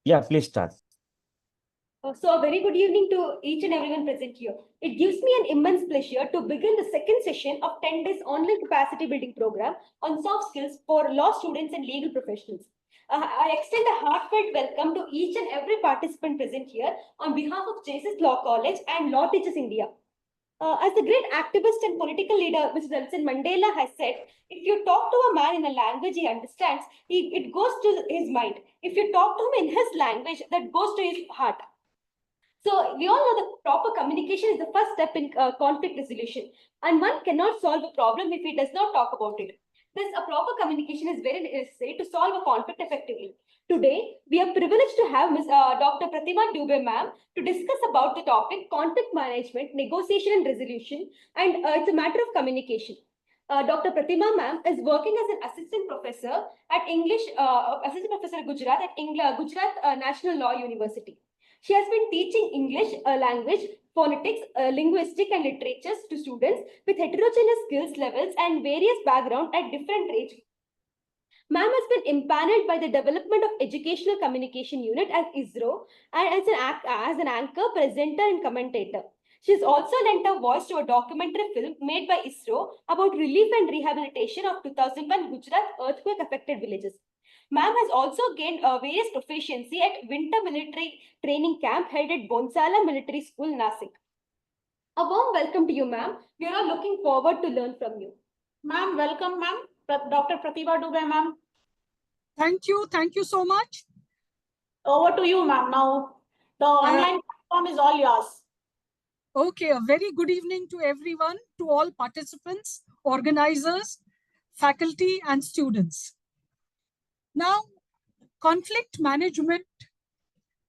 Yeah, please start. So a very good evening to each and everyone present here. It gives me an immense pleasure to begin the second session of 10 days online capacity building program on soft skills for law students and legal professionals. I extend a heartfelt welcome to each and every participant present here on behalf of Jesus Law College and Law Teachers India. As the great activist and political leader, Mr. Nelson Mandela has said, if you talk to a man in a language he understands, it goes to his mind. If you talk to him in his language, that goes to his heart. So we all know that proper communication is the first step in conflict resolution, and one cannot solve a problem if he does not talk about it. Thus, a proper communication is very necessary to solve a conflict effectively. Today, we are privileged to have Dr. Pratima Dube ma'am to discuss about the topic conflict management, negotiation and resolution, and it's a matter of communication. Dr. Pratima ma'am is working as an assistant professor at assistant professor at Gujarat at Gujarat National Law University. She has been teaching English language, phonetics, linguistic and literatures to students with heterogeneous skills levels and various backgrounds at different age. Ma'am has been impaneled by the Development of Educational Communication Unit at ISRO and as an anchor, presenter and commentator. She has also lent her voice to a documentary film made by ISRO about relief and rehabilitation of 2001 Gujarat earthquake affected villages. Ma'am has also gained various proficiency at Winter Military Training Camp held at Bonsala Military School, Nasik. A warm welcome to you, ma'am. We are all looking forward to learn from you. Ma'am, welcome, ma'am. Dr. Pratima Dube, ma'am. Thank you so much. Over to you, ma'am. Now, the online platform is all yours. Okay, a very good evening to everyone, to all participants, organizers, faculty, and students. Now, conflict management,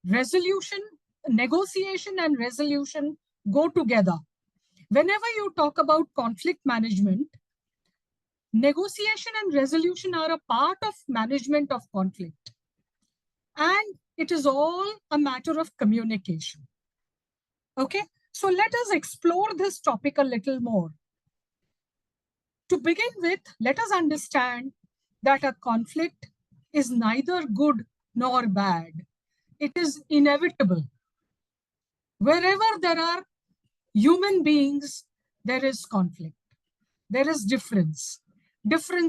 resolution, negotiation, and resolution go together. Whenever you talk about conflict management, negotiation and resolution are a part of management of conflict. And it is all a matter of communication. Okay, so let us explore this topic a little more. To begin with, let us understand that a conflict is neither good nor bad. It is inevitable. Wherever there are human beings, there is conflict. There is difference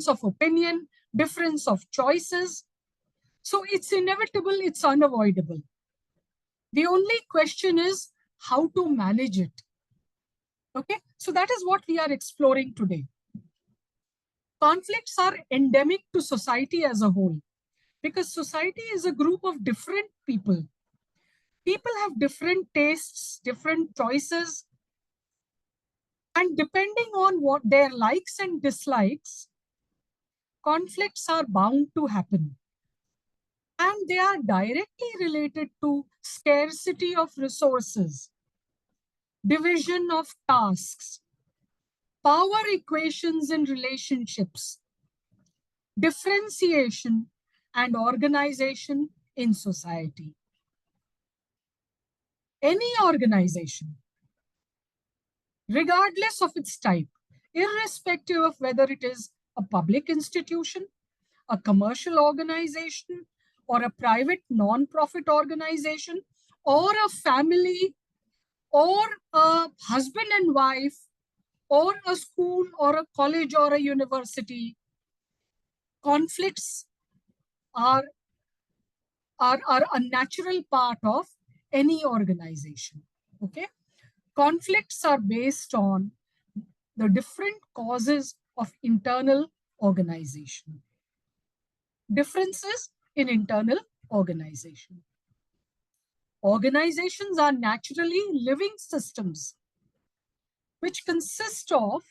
of opinion, difference of choices. So it's inevitable, it's unavoidable. The only question is how to manage it. Okay, so that is what we are exploring today. Conflicts are endemic to society as a whole because society is a group of different people. People have different tastes, different choices, and depending on what their likes and dislikes, conflicts are bound to happen. And they are directly related to scarcity of resources, division of tasks, power equations in relationships, differentiation, and organization in society. Any organization, regardless of its type, irrespective of whether it is a public institution, a commercial organization, or a private non-profit organization, or a family, or a husband and wife, or a school, or a college, or a university, conflicts are a natural part of any organization. Okay? Conflicts are based on the different causes of internal organization. Differences in internal organization. Organizations are naturally living systems which consist of,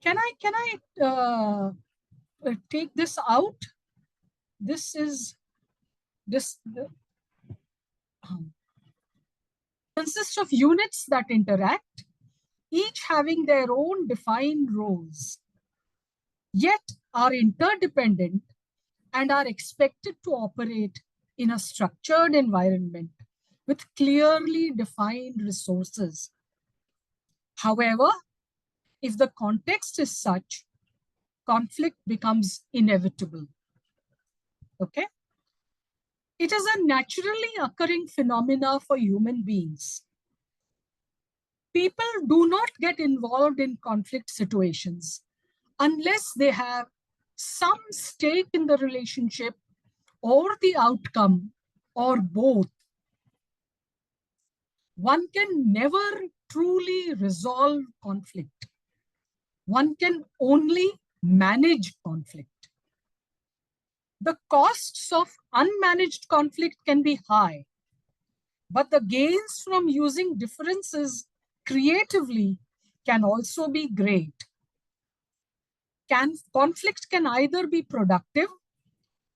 can I take this out? This is, consists of units that interact, each having their own defined roles, yet are interdependent and are expected to operate in a structured environment with clearly defined resources. However, if the context is such, conflict becomes inevitable. Okay? It is a naturally occurring phenomena for human beings. People do not get involved in conflict situations unless they have some stake in the relationship or the outcome or both. One can never truly resolve conflict. One can only manage conflict. The costs of unmanaged conflict can be high, but the gains from using differences creatively can also be great. Conflict can either be productive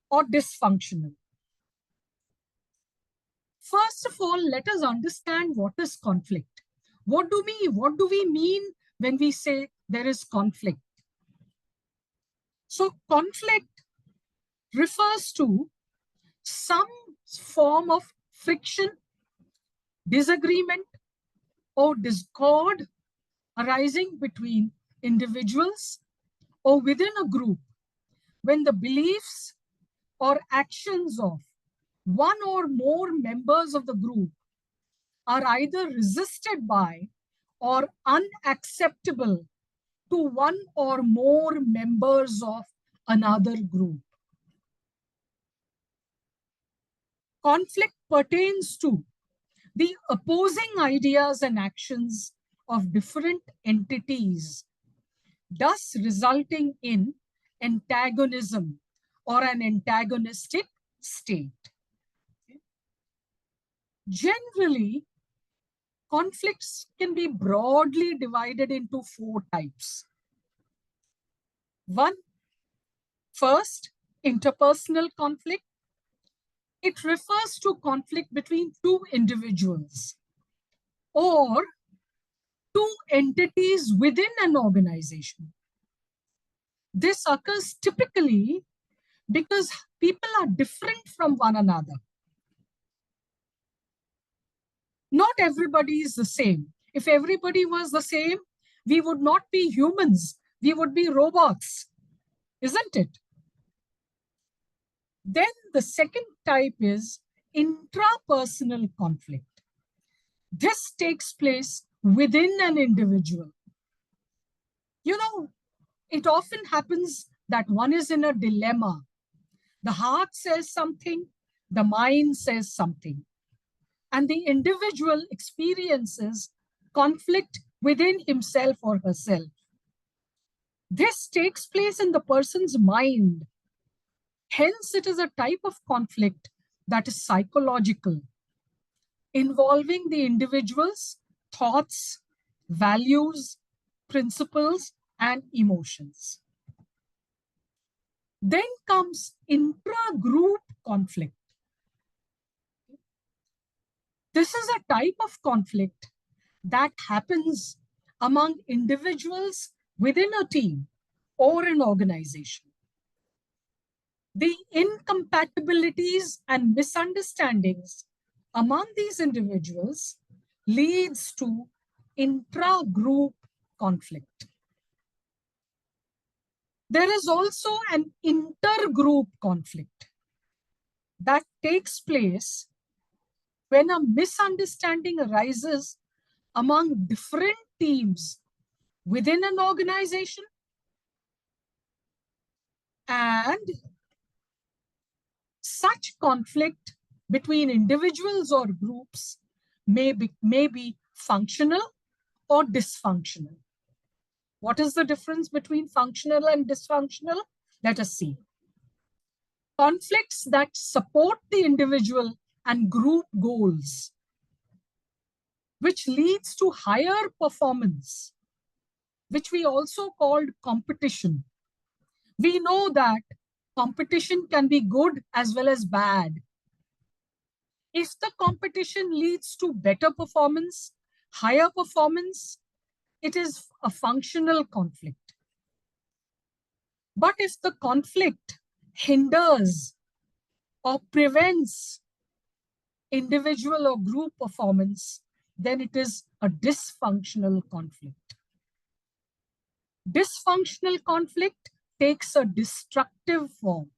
or dysfunctional. First of all, let us understand what is conflict. What do we mean when we say there is conflict? So conflict refers to some form of friction, disagreement, or discord arising between individuals or within a group when the beliefs or actions of one or more members of the group are either resisted by or unacceptable to one or more members of another group. Conflict pertains to the opposing ideas and actions of different entities, thus resulting in antagonism or an antagonistic state. Generally, conflicts can be broadly divided into 4 types. First, interpersonal conflict. It refers to conflict between 2 individuals or 2 entities within an organization. This occurs typically because people are different from one another. Not everybody is the same. If everybody was the same, we would not be humans. We would be robots, isn't it? Then the second type is intrapersonal conflict. This takes place within an individual. You know, it often happens that one is in a dilemma. The heart says something, the mind says something, and the individual experiences conflict within himself or herself. This takes place in the person's mind. Hence, it is a type of conflict that is psychological, involving the individual's thoughts, values, principles, and emotions. Then comes intra-group conflict. This is a type of conflict that happens among individuals within a team or an organization. The incompatibilities and misunderstandings among these individuals leads to intra-group conflict. There is also an intergroup conflict that takes place when a misunderstanding arises among different teams within an organization, and such conflict between individuals or groups may be functional or dysfunctional. What is the difference between functional and dysfunctional? Let us see. Conflicts that support the individual and group goals, which leads to higher performance, which we also called competition. We know that competition can be good as well as bad. If the competition leads to better performance, higher performance, it is a functional conflict. But if the conflict hinders or prevents individual or group performance, then it is a dysfunctional conflict. Dysfunctional conflict takes a destructive form.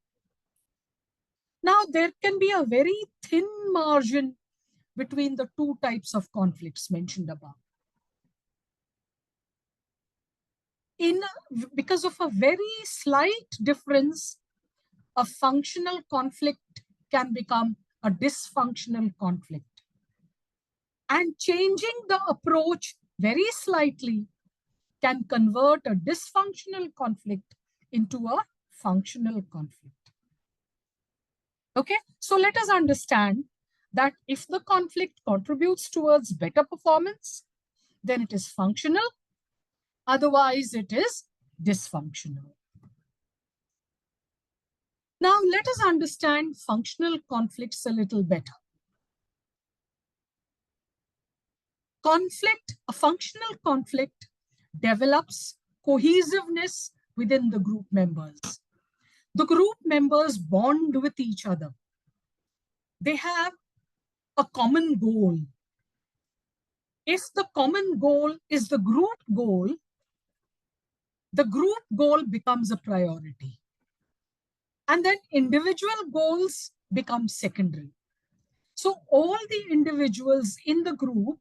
Now, there can be a very thin margin between the two types of conflicts mentioned above. Because of a very slight difference, a functional conflict can become a dysfunctional conflict. And changing the approach very slightly can convert a dysfunctional conflict into a functional conflict. Okay, so let us understand that if the conflict contributes towards better performance, then it is functional. Otherwise, it is dysfunctional. Now, let us understand functional conflicts a little better. A functional conflict develops cohesiveness within the group members. The group members bond with each other. They have a common goal. If the common goal is the group goal becomes a priority. And then individual goals become secondary. So all the individuals in the group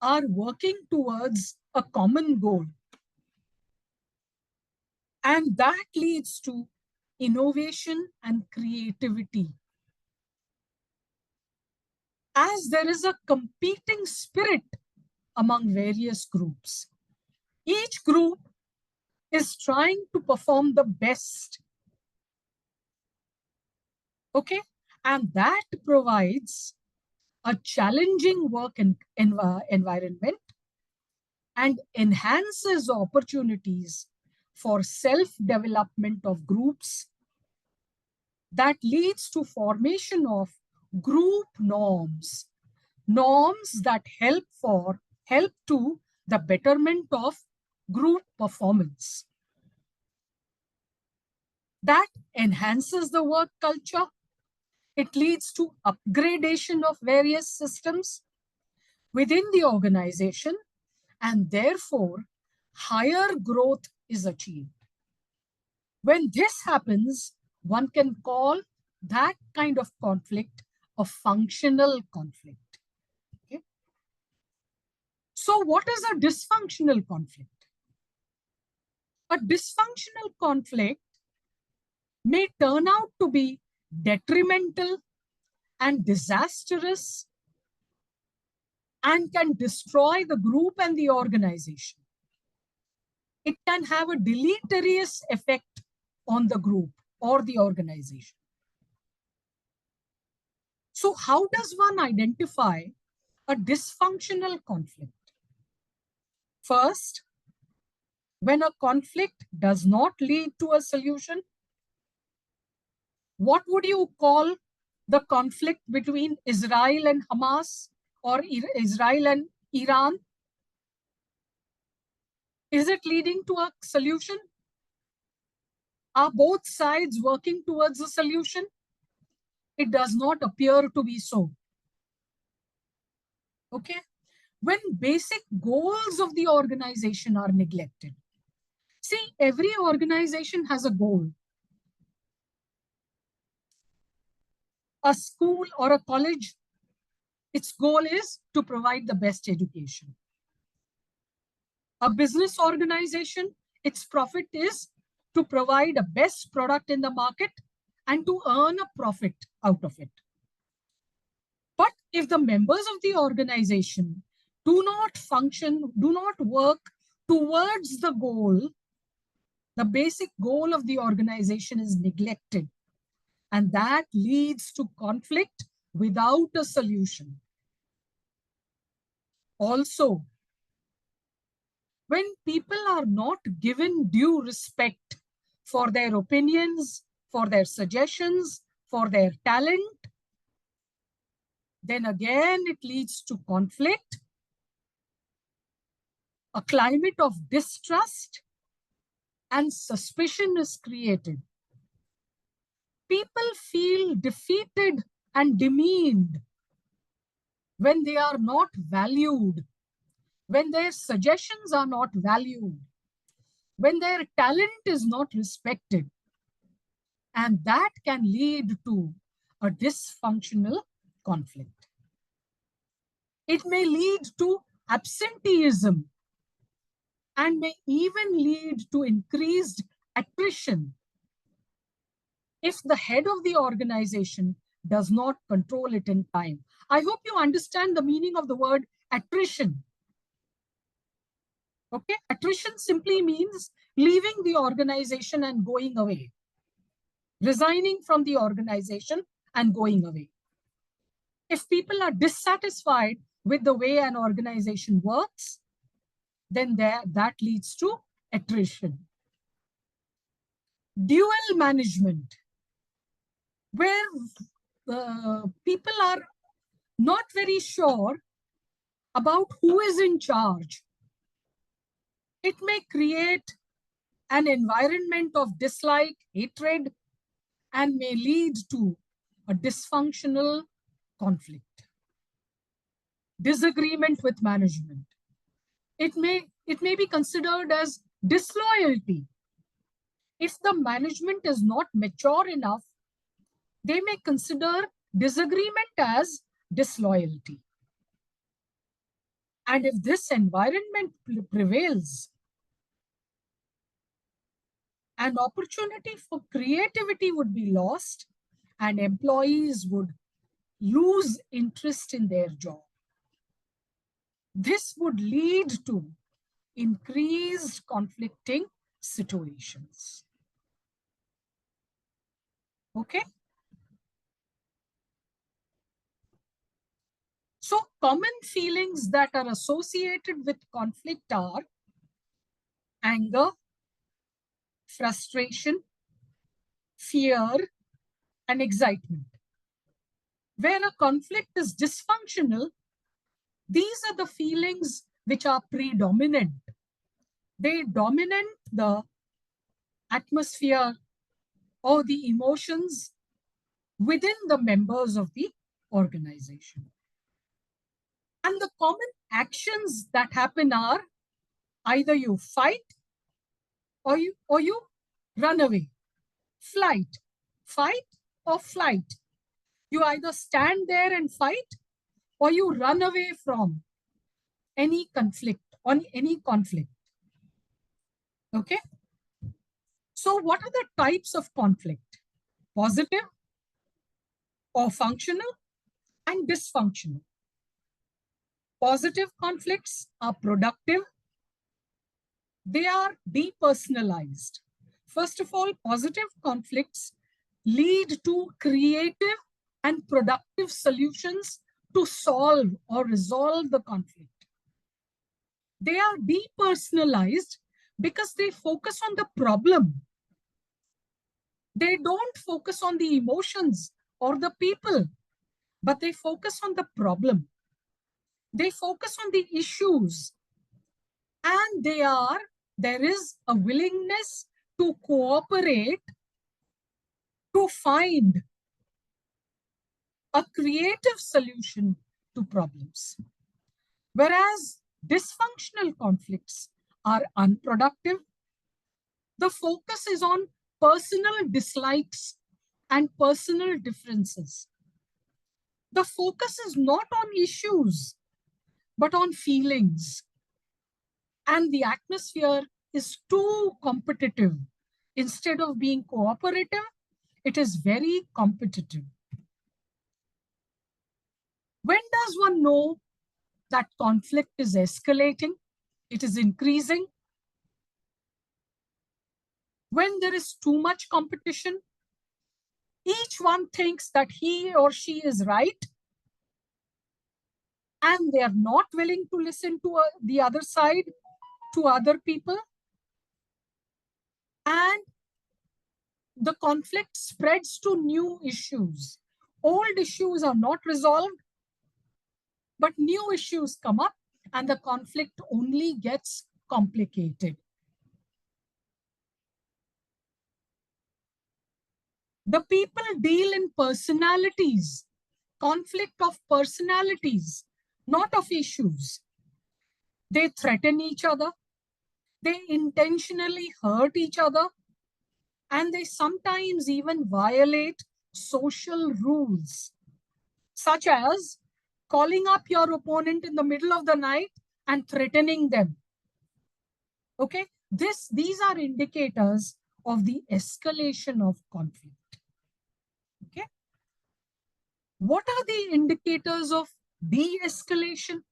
are working towards a common goal. And that leads to innovation and creativity. As there is a competing spirit among various groups, each group is trying to perform the best. Okay, and that provides a challenging work environment and enhances opportunities for self-development of groups that leads to formation of group norms that help to the betterment of group performance. That enhances the work culture. It leads to upgradation of various systems within the organization, and therefore higher growth is achieved. When this happens, one can call that kind of conflict a functional conflict. Okay? So what is a dysfunctional conflict? A dysfunctional conflict may turn out to be detrimental and disastrous and can destroy the group and the organization. It can have a deleterious effect on the group or the organization. So how does one identify a dysfunctional conflict? First, when a conflict does not lead to a solution, what would you call the conflict between Israel and Hamas or Israel and Iran? Is it leading to a solution? Are both sides working towards a solution? It does not appear to be so. Okay? When basic goals of the organization are neglected. See, every organization has a goal. A school or a college, its goal is to provide the best education. A business organization, its profit is to provide a best product in the market and to earn a profit out of it. But if the members of the organization do not function, do not work towards the goal, the basic goal of the organization is neglected. And that leads to conflict without a solution. Also, when people are not given due respect for their opinions, for their suggestions, for their talent, then again it leads to conflict, a climate of distrust and suspicion is created. People feel defeated and demeaned when they are not valued, when their suggestions are not valued, when their talent is not respected. And that can lead to a dysfunctional conflict. It may lead to absenteeism and may even lead to increased attrition if the head of the organization does not control it in time. I hope you understand the meaning of the word attrition. Okay, attrition simply means leaving the organization and going away, resigning from the organization and going away. If people are dissatisfied with the way an organization works, then that leads to attrition. Dual management, where people are not very sure about who is in charge. It may create an environment of dislike, hatred, and may lead to a dysfunctional conflict. Disagreement with management. It may be considered as disloyalty. If the management is not mature enough, they may consider disagreement as disloyalty. And if this environment prevails, an opportunity for creativity would be lost and employees would lose interest in their job. This would lead to increased conflicting situations. Okay? So common feelings that are associated with conflict are anger, frustration, fear, and excitement. Where a conflict is dysfunctional, these are the feelings which are predominant. They dominate the atmosphere or the emotions within the members of the organization. And the common actions that happen are either you fight or you run away. Flight, fight or flight. You either stand there and fight or you run away from any conflict, Okay? So what are the types of conflict? Positive or functional and dysfunctional. Positive conflicts are productive. They are depersonalized. First of all, positive conflicts lead to creative and productive solutions to solve or resolve the conflict. They are depersonalized because they focus on the problem. They don't focus on the emotions or the people, but they focus on the problem. They focus on the issues. And there is a willingness to cooperate to find a creative solution to problems. Whereas dysfunctional conflicts are unproductive. The focus is on personal dislikes and personal differences. The focus is not on issues, but on feelings. And the atmosphere is too competitive. Instead of being cooperative, it is very competitive. When does one know that conflict is escalating? It is increasing. When there is too much competition, each one thinks that he or she is right, and they are not willing to listen to the other side, to other people. And the conflict spreads to new issues. Old issues are not resolved, but new issues come up and the conflict only gets complicated. The people deal in personalities, conflict of personalities, not of issues. They threaten each other. They intentionally hurt each other. And they sometimes even violate social rules, such as calling up your opponent in the middle of the night and threatening them. Okay, these are indicators of the escalation of conflict. Okay, what are the indicators of de-escalation,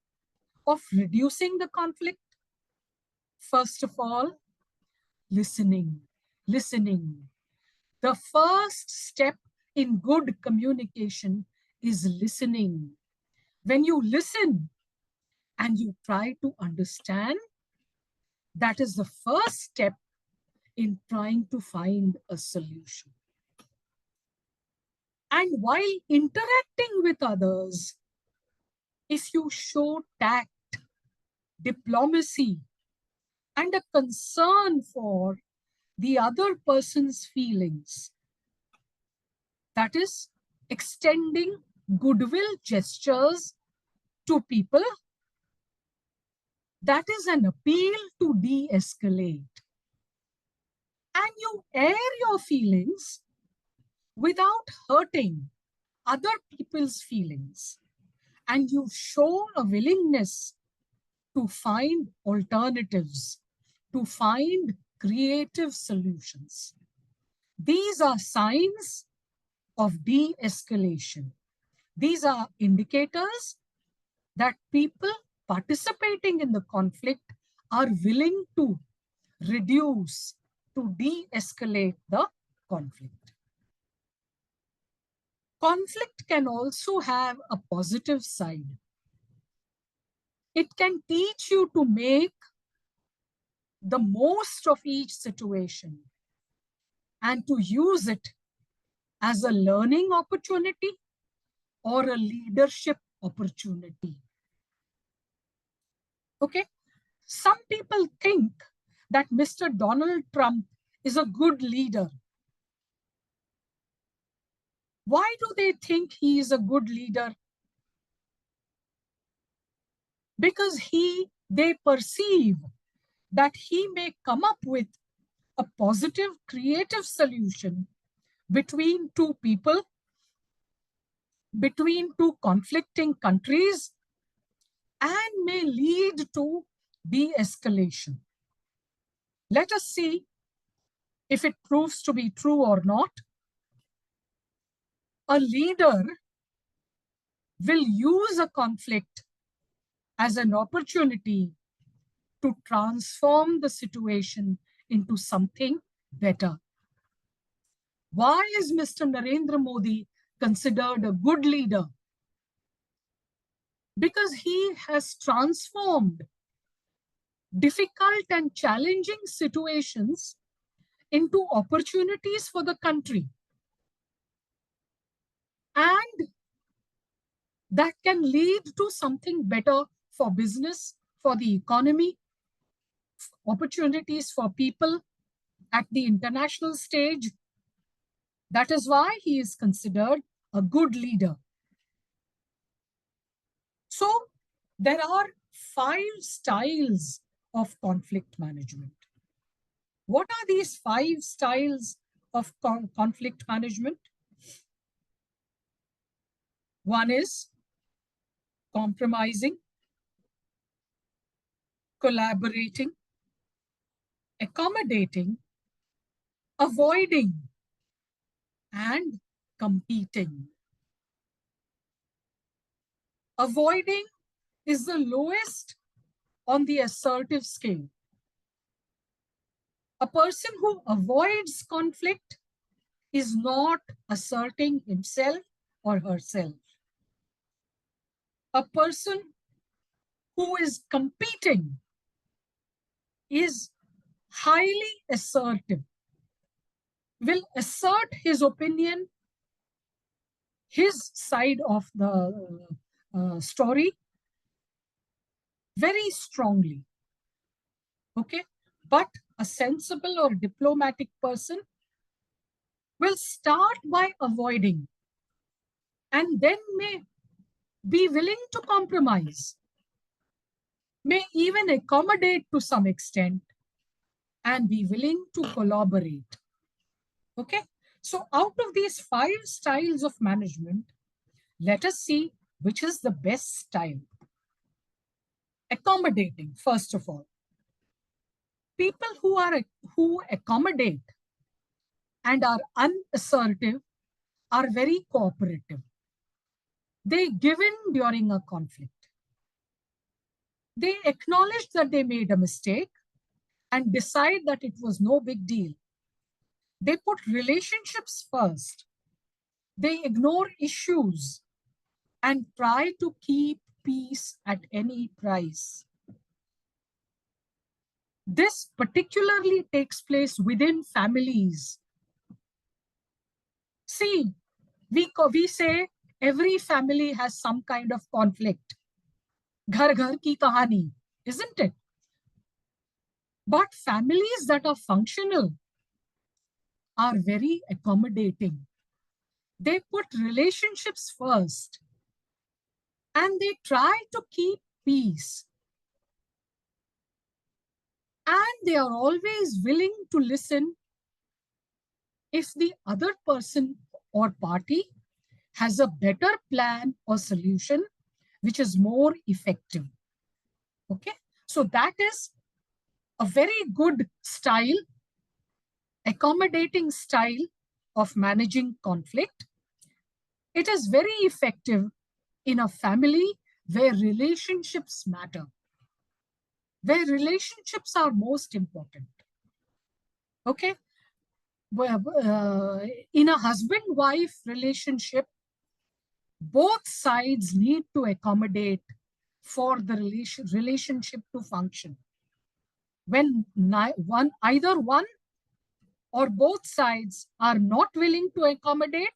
of reducing the conflict? First of all, listening. Listening. The first step in good communication is listening. When you listen and you try to understand, that is the first step in trying to find a solution. And while interacting with others, if you show tact, diplomacy, and a concern for the other person's feelings, that is, extending goodwill gestures to people, that is an appeal to de-escalate. And you air your feelings without hurting other people's feelings. And you show a willingness to find alternatives, to find creative solutions. These are signs of de-escalation. These are indicators that people participating in the conflict are willing to reduce, to de-escalate the conflict. Conflict can also have a positive side. It can teach you to make the most of each situation and to use it as a learning opportunity or a leadership opportunity. Okay? Some people think that Mr. Donald Trump is a good leader. Why do they think he is a good leader? Because they perceive that he may come up with a positive, creative solution between two people, between two conflicting countries, and may lead to de-escalation. Let us see if it proves to be true or not. A leader will use a conflict as an opportunity to transform the situation into something better. Why is Mr. Narendra Modi considered a good leader? Because he has transformed difficult and challenging situations into opportunities for the country. And that can lead to something better for business, for the economy, opportunities for people at the international stage. That is why he is considered a good leader. So there are 5 styles of conflict management. What are these 5 styles of conflict management? One is compromising, collaborating, accommodating, avoiding, and competing. Avoiding is the lowest on the assertive scale. A person who avoids conflict is not asserting himself or herself. A person who is competing is highly assertive, will assert his opinion, his side of the story very strongly. Okay, but a sensible or diplomatic person will start by avoiding and then may be willing to compromise, may even accommodate to some extent, and be willing to collaborate. Okay, So out of these 5 styles of management, let us see which is the best style. Accommodating, first of all. People who accommodate and are unassertive are very cooperative. They give in during a conflict. They acknowledge that they made a mistake and decide that it was no big deal. They put relationships first. They ignore issues and try to keep peace at any price. This particularly takes place within families. See, we say every family has some kind of conflict. Ghar ghar ki kahani, isn't it? But families that are functional are very accommodating. They put relationships first and they try to keep peace. And they are always willing to listen if the other person or party has a better plan or solution which is more effective. Okay, so that is a very good style, accommodating style of managing conflict. It is very effective in a family where relationships matter, where relationships are most important. Okay, in a husband-wife relationship, both sides need to accommodate for the relationship to function. When either one or both sides are not willing to accommodate,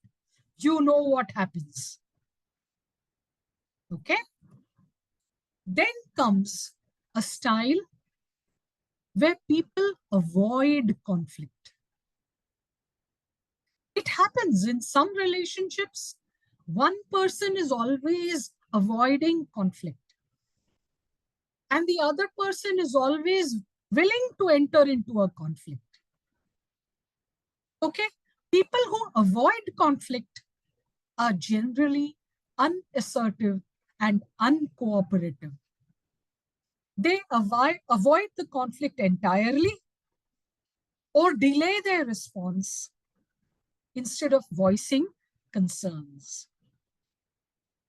you know what happens. Okay? Then comes a style where people avoid conflict. It happens in some relationships, one person is always avoiding conflict, and the other person is always willing to enter into a conflict. Okay? People who avoid conflict are generally unassertive and uncooperative. They avoid the conflict entirely or delay their response instead of voicing concerns.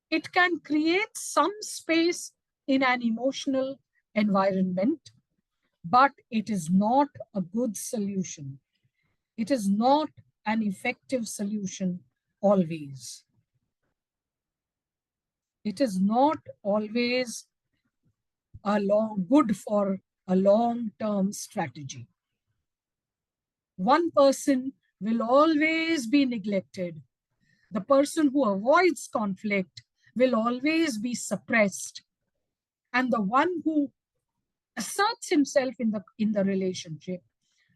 It can create some space in an emotional environment, but it is not a good solution. It is not an effective solution always. It is not always good for a long-term strategy. One person will always be neglected. The person who avoids conflict will always be suppressed. And the one who asserts himself in the relationship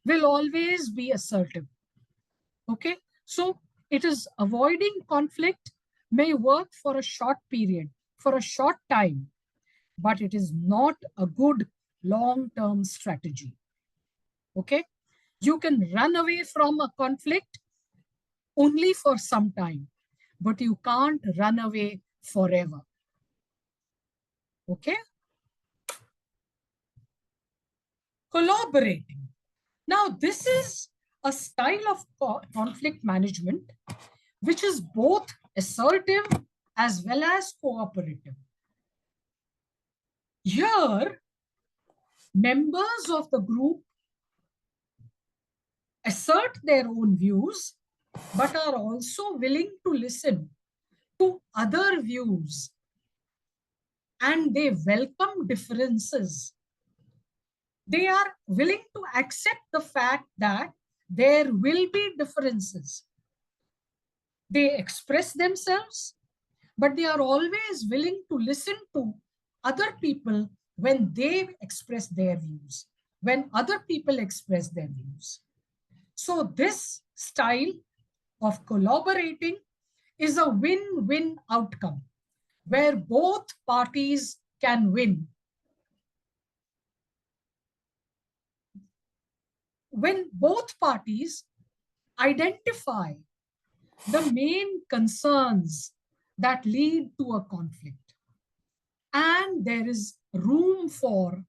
will always be assertive. Okay? So it is avoiding conflict may work for a short period, for a short time, but it is not a good long-term strategy. Okay? You can run away from a conflict only for some time, but you can't run away forever. Okay? Collaborating. Now, this is a style of conflict management which is both assertive as well as cooperative. Here, members of the group assert their own views, but are also willing to listen to other views, and they welcome differences. They are willing to accept the fact that there will be differences. They express themselves, but they are always willing to listen to other people when they express their views, when other people express their views. So this style of collaborating is a win-win outcome where both parties can win. When both parties identify the main concerns that lead to a conflict. And there is room for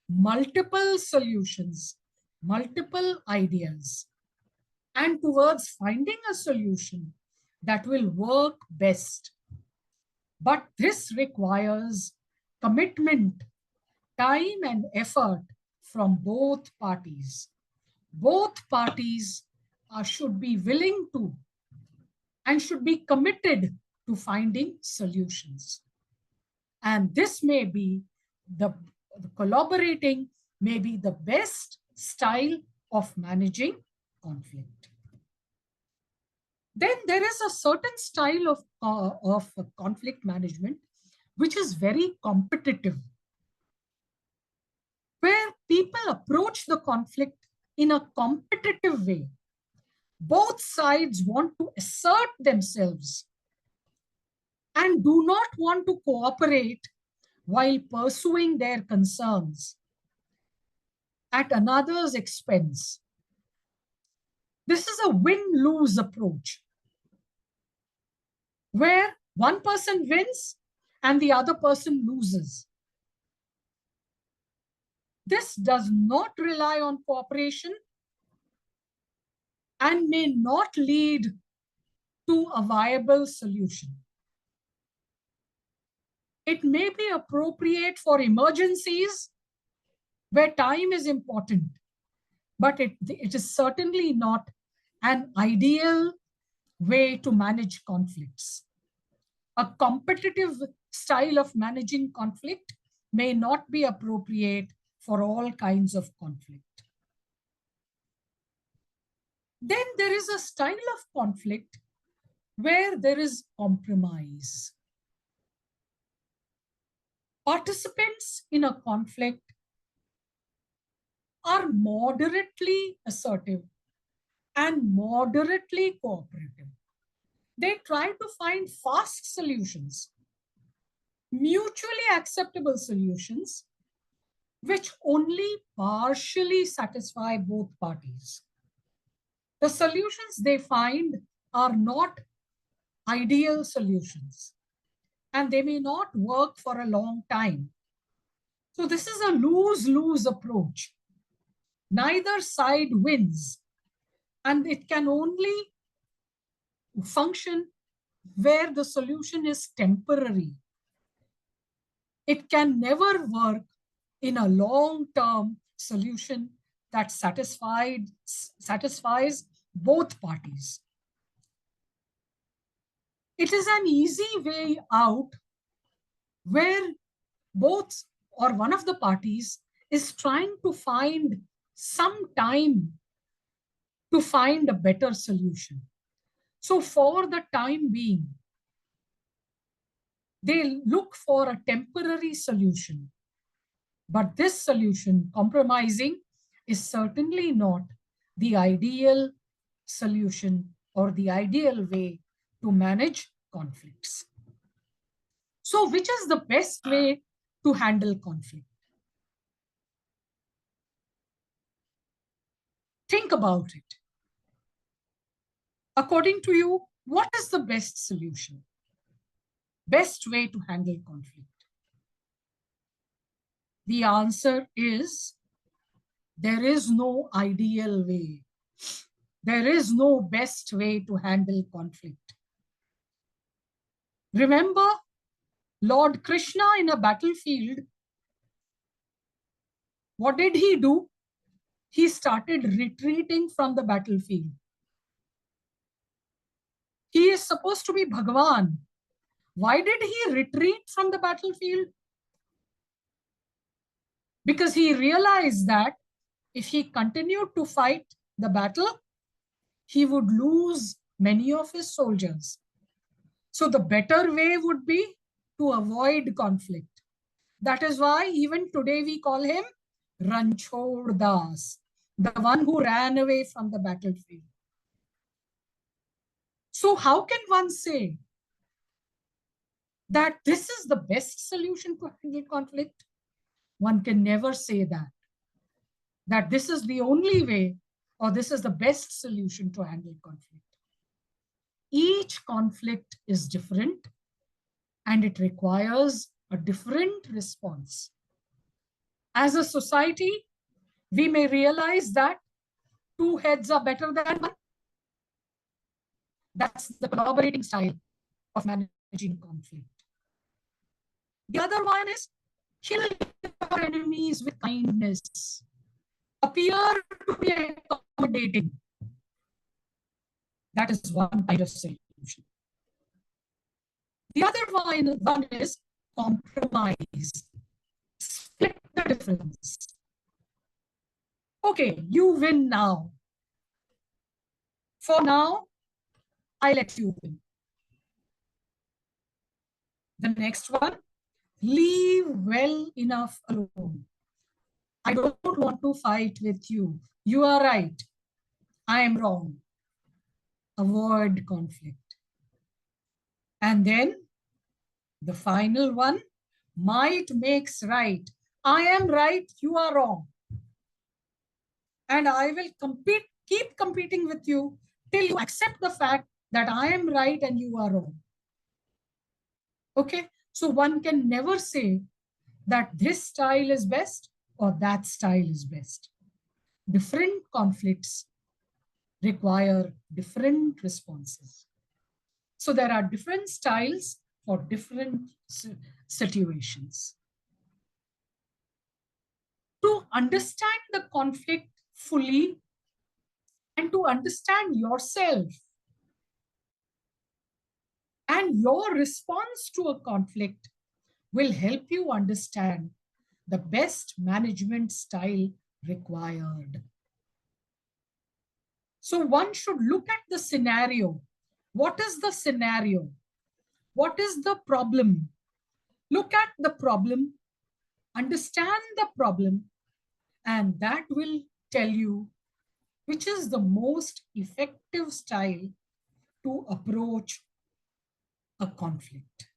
multiple solutions, multiple ideas, and towards finding a solution that will work best. But this requires commitment, time, and effort from both parties. Both parties should be willing to and should be committed to finding solutions. And this may be the collaborating may be the best style of managing conflict. Then there is a certain style of conflict management which is very competitive, where people approach the conflict in a competitive way. Both sides want to assert themselves and do not want to cooperate while pursuing their concerns at another's expense. This is a win-lose approach, where one person wins and the other person loses. This does not rely on cooperation and may not lead to a viable solution. It may be appropriate for emergencies where time is important, but it is certainly not an ideal way to manage conflicts. A competitive style of managing conflict may not be appropriate for all kinds of conflict. Then there is a style of conflict where there is compromise. Participants in a conflict are moderately assertive and moderately cooperative. They try to find fast solutions, mutually acceptable solutions, which only partially satisfy both parties. The solutions they find are not ideal solutions, and they may not work for a long time. So this is a lose-lose approach. Neither side wins, and it can only function where the solution is temporary. It can never work in a long-term solution that satisfies both parties. It is an easy way out where both or one of the parties is trying to find some time to find a better solution. So for the time being, they look for a temporary solution. But this solution, compromising, is certainly not the ideal solution or the ideal way to manage conflicts. So which is the best way to handle conflict? Think about it. According to you, what is the best solution? Best way to handle conflict? The answer is there is no ideal way. There is no best way to handle conflict. Remember Lord Krishna in a battlefield, what did he do? He started retreating from the battlefield. He is supposed to be Bhagavan. Why did he retreat from the battlefield? Because he realized that if he continued to fight the battle, he would lose many of his soldiers. So the better way would be to avoid conflict. That is why even today we call him Ranchhod Das, the one who ran away from the battlefield. So how can one say that this is the best solution to handle conflict? One can never say that this is the only way or this is the best solution to handle conflict. Each conflict is different and it requires a different response. As a society, we may realize that two heads are better than one. That's the collaborating style of managing conflict. The other one is kill your enemies with kindness. Appear to be accommodating. That is one kind of solution. The other one is compromise. Split the difference. Okay, you win now. For now, I let you win. The next one, leave well enough alone. I don't want to fight with you. You are right. I am wrong. Avoid conflict. And then the final one, might makes right. I am right, you are wrong. And I will keep competing with you till you accept the fact that I am right and you are wrong. Okay, so one can never say that this style is best or that style is best. Different conflicts require different responses. So there are different styles for different situations. To understand the conflict fully and to understand yourself and your response to a conflict will help you understand the best management style required. So one should look at the scenario. What is the scenario? What is the problem? Look at the problem, understand the problem, and that will tell you which is the most effective style to approach a conflict.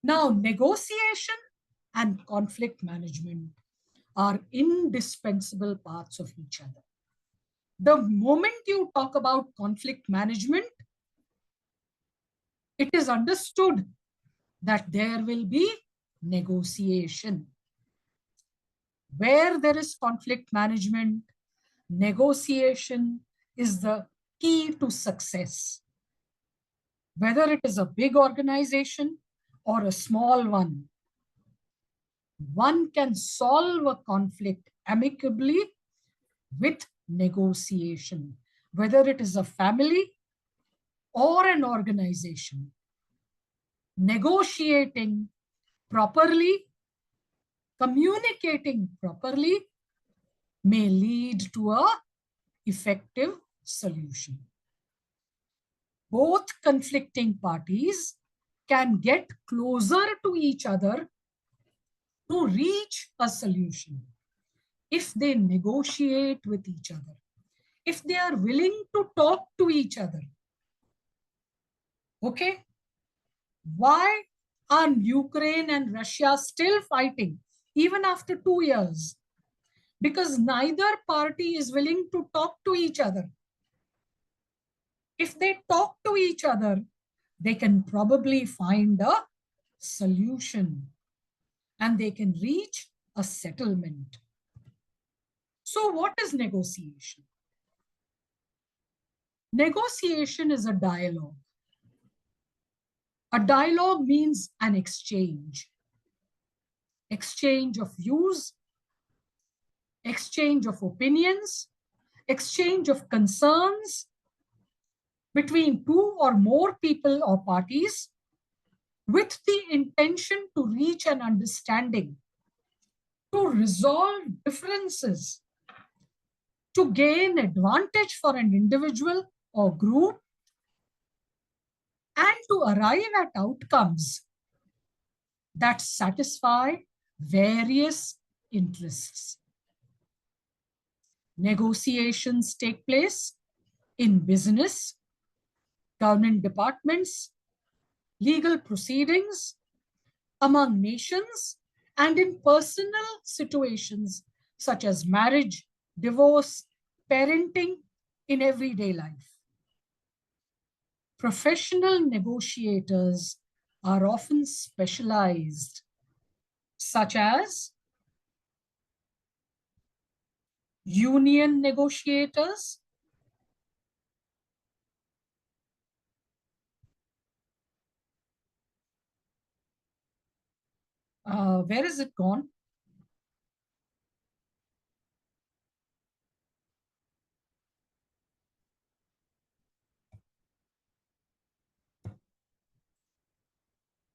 Now, negotiation and conflict management are indispensable parts of each other. The moment you talk about conflict management, it is understood that there will be negotiation. Where there is conflict management, negotiation is the key to success. Whether it is a big organization or a small one can solve a conflict amicably with negotiation, whether it is a family or an organization. Negotiating properly, communicating properly may lead to an effective solution. Both conflicting parties can get closer to each other to reach a solution if they negotiate with each other, if they are willing to talk to each other. Okay? Why are Ukraine and Russia still fighting even after 2 years? Because neither party is willing to talk to each other. If they talk to each other, they can probably find a solution and they can reach a settlement. So what is negotiation? Negotiation is a dialogue. A dialogue means an exchange. Exchange of views, exchange of opinions, exchange of concerns between two or more people or parties with the intention to reach an understanding, to resolve differences, to gain advantage for an individual or group, and to arrive at outcomes that satisfy various interests. Negotiations take place in business, government departments, legal proceedings, among nations, and in personal situations such as marriage, divorce, parenting in everyday life. Professional negotiators are often specialized, such as union negotiators, where is it gone?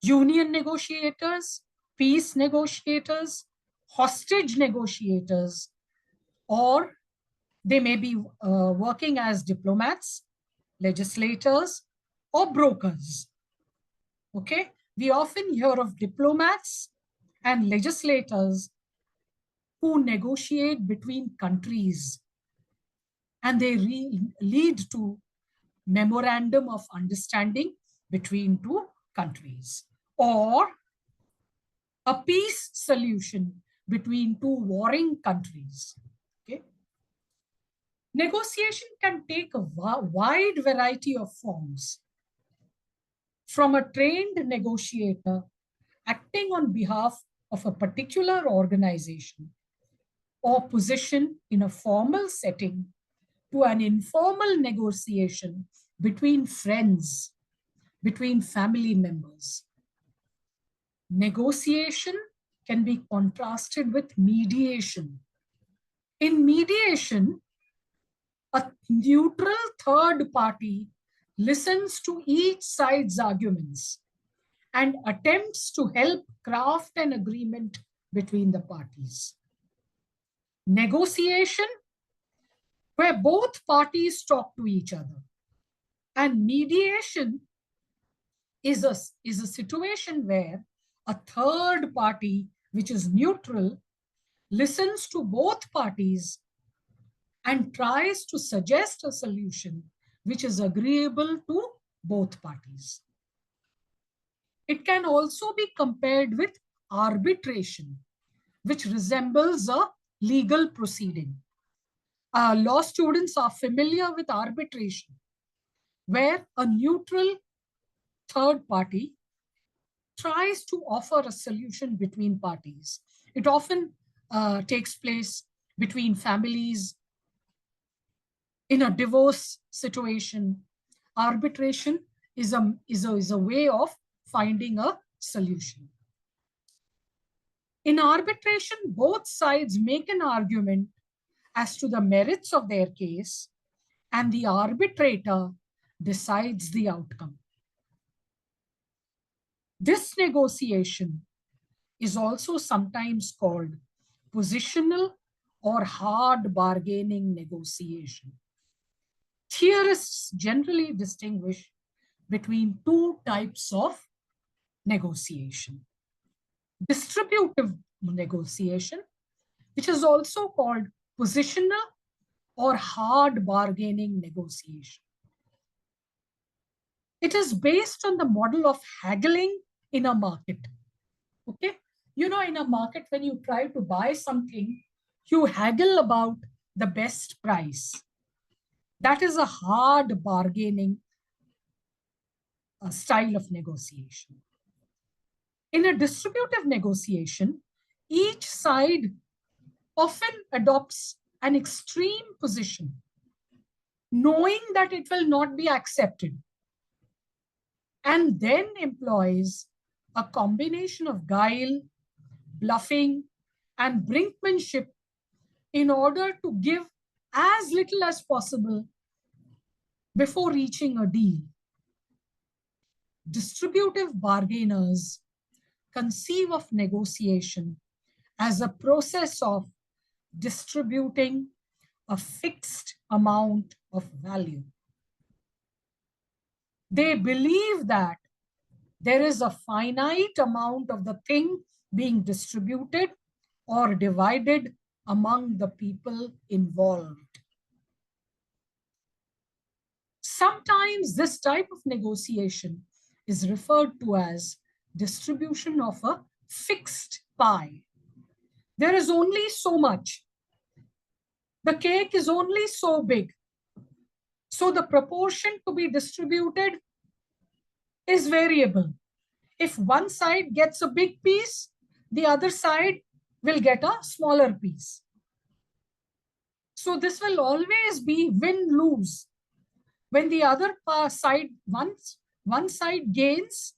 Union negotiators, peace negotiators, hostage negotiators, or they may be working as diplomats, legislators, or brokers. Okay, we often hear of diplomats and legislators who negotiate between countries, and they lead to memorandum of understanding between two countries, or a peace solution between two warring countries. Okay? Negotiation can take a wide variety of forms, from a trained negotiator acting on behalf of a particular organization or position in a formal setting to an informal negotiation between friends, between family members. Negotiation can be contrasted with mediation. In mediation, a neutral third party listens to each side's arguments and attempts to help craft an agreement between the parties. Negotiation, where both parties talk to each other. And mediation is a situation where a third party, which is neutral, listens to both parties and tries to suggest a solution which is agreeable to both parties. It can also be compared with arbitration, which resembles a legal proceeding. Law students are familiar with arbitration, where a neutral third party tries to offer a solution between parties. It often takes place between families in a divorce situation. Arbitration is a way of finding a solution. In arbitration, both sides make an argument as to the merits of their case, and the arbitrator decides the outcome. This negotiation is also sometimes called positional or hard bargaining negotiation. Theorists generally distinguish between two types of negotiation. Distributive negotiation, which is also called positional or hard bargaining negotiation. It is based on the model of haggling in a market. Okay, you know, in a market, when you try to buy something, you haggle about the best price. That is a hard bargaining style of negotiation. In a distributive negotiation, each side often adopts an extreme position, knowing that it will not be accepted, and then employs a combination of guile, bluffing, and brinkmanship in order to give as little as possible before reaching a deal. Distributive bargainers conceive of negotiation as a process of distributing a fixed amount of value. They believe that there is a finite amount of the thing being distributed or divided among the people involved. Sometimes this type of negotiation is referred to as distribution of a fixed pie. There is only so much. the cake is only so big. So the proportion to be distributed is variable. If one side gets a big piece, the other side will get a smaller piece. So this will always be win-lose. When the other side, one side gains,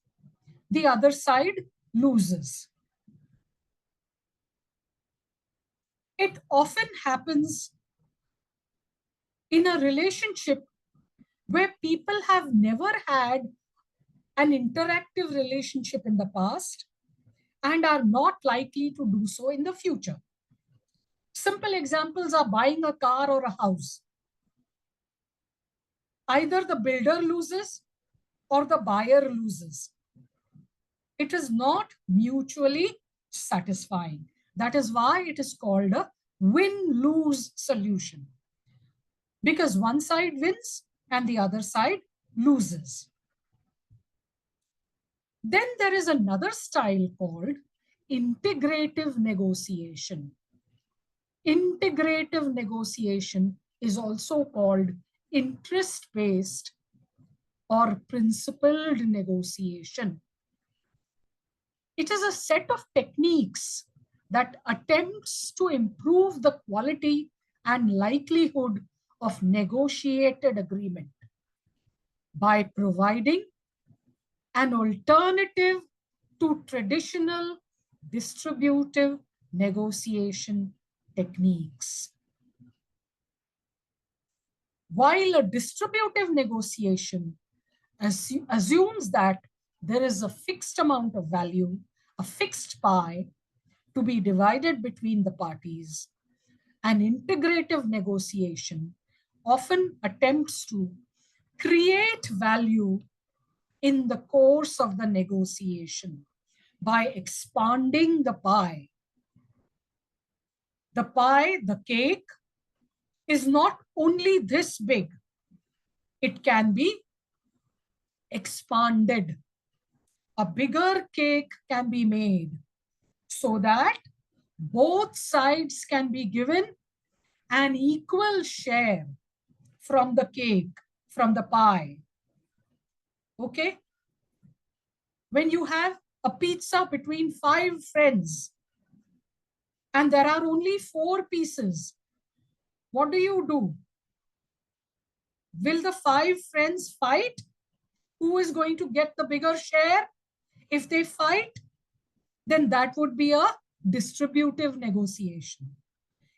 the other side loses. It often happens in a relationship where people have never had an interactive relationship in the past and are not likely to do so in the future. Simple examples are buying a car or a house. Either the builder loses or the buyer loses. It is not mutually satisfying. That is why it is called a win-lose solution. Because one side wins and the other side loses. Then there is another style called integrative negotiation. Integrative negotiation is also called interest-based or principled negotiation. It is a set of techniques that attempts to improve the quality and likelihood of negotiated agreement by providing an alternative to traditional distributive negotiation techniques. While a distributive negotiation assumes that there is a fixed amount of value, a fixed pie to be divided between the parties, an integrative negotiation often attempts to create value in the course of the negotiation by expanding the pie. The pie, the cake, is not only this big, it can be expanded. A bigger cake can be made so that both sides can be given an equal share from the cake, from the pie. Okay? When you have a pizza between 5 friends and there are only 4 pieces, what do? Will the 5 friends fight? Who is going to get the bigger share? If they fight, then that would be a distributive negotiation.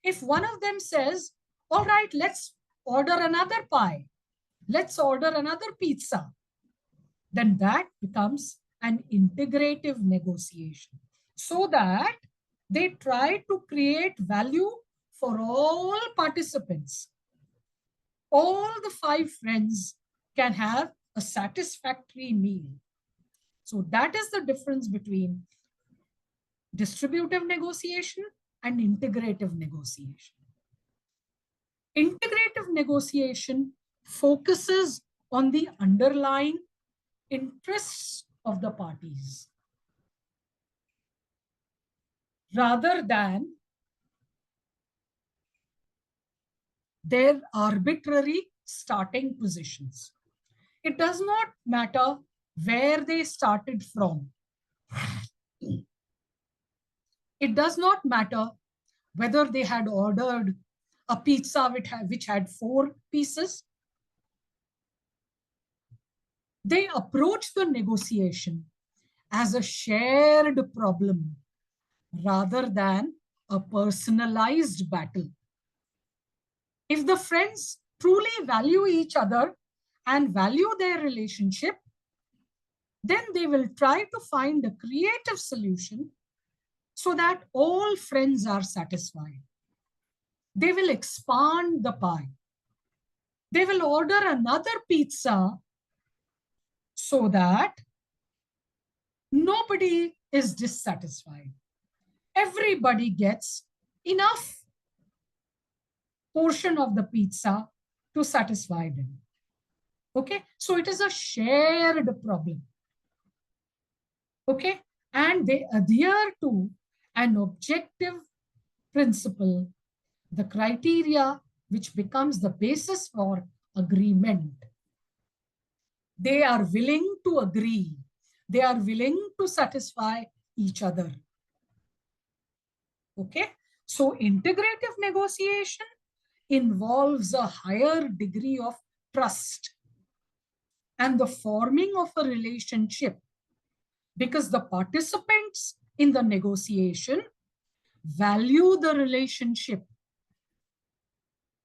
If one of them says, all right, let's order another pie, let's order another pizza, then that becomes an integrative negotiation, so that they try to create value for all participants. All the 5 friends can have a satisfactory meal. So that is the difference between distributive negotiation and integrative negotiation. Integrative negotiation focuses on the underlying interests of the parties rather than their arbitrary starting positions. It does not matter where they started from. It does not matter whether they had ordered a pizza which had 4 pieces. They approach the negotiation as a shared problem rather than a personalized battle. If the friends truly value each other and value their relationship, then they will try to find a creative solution so that all friends are satisfied. They will expand the pie. They will order another pizza so that nobody is dissatisfied. Everybody gets enough portion of the pizza to satisfy them. Okay, so it is a shared problem. Okay, and they adhere to an objective principle the criteria which becomes the basis for agreement. They are willing to agree. They are willing to satisfy each other. Okay, so integrative negotiation involves a higher degree of trust and the forming of a relationship, because the participants in the negotiation value the relationship.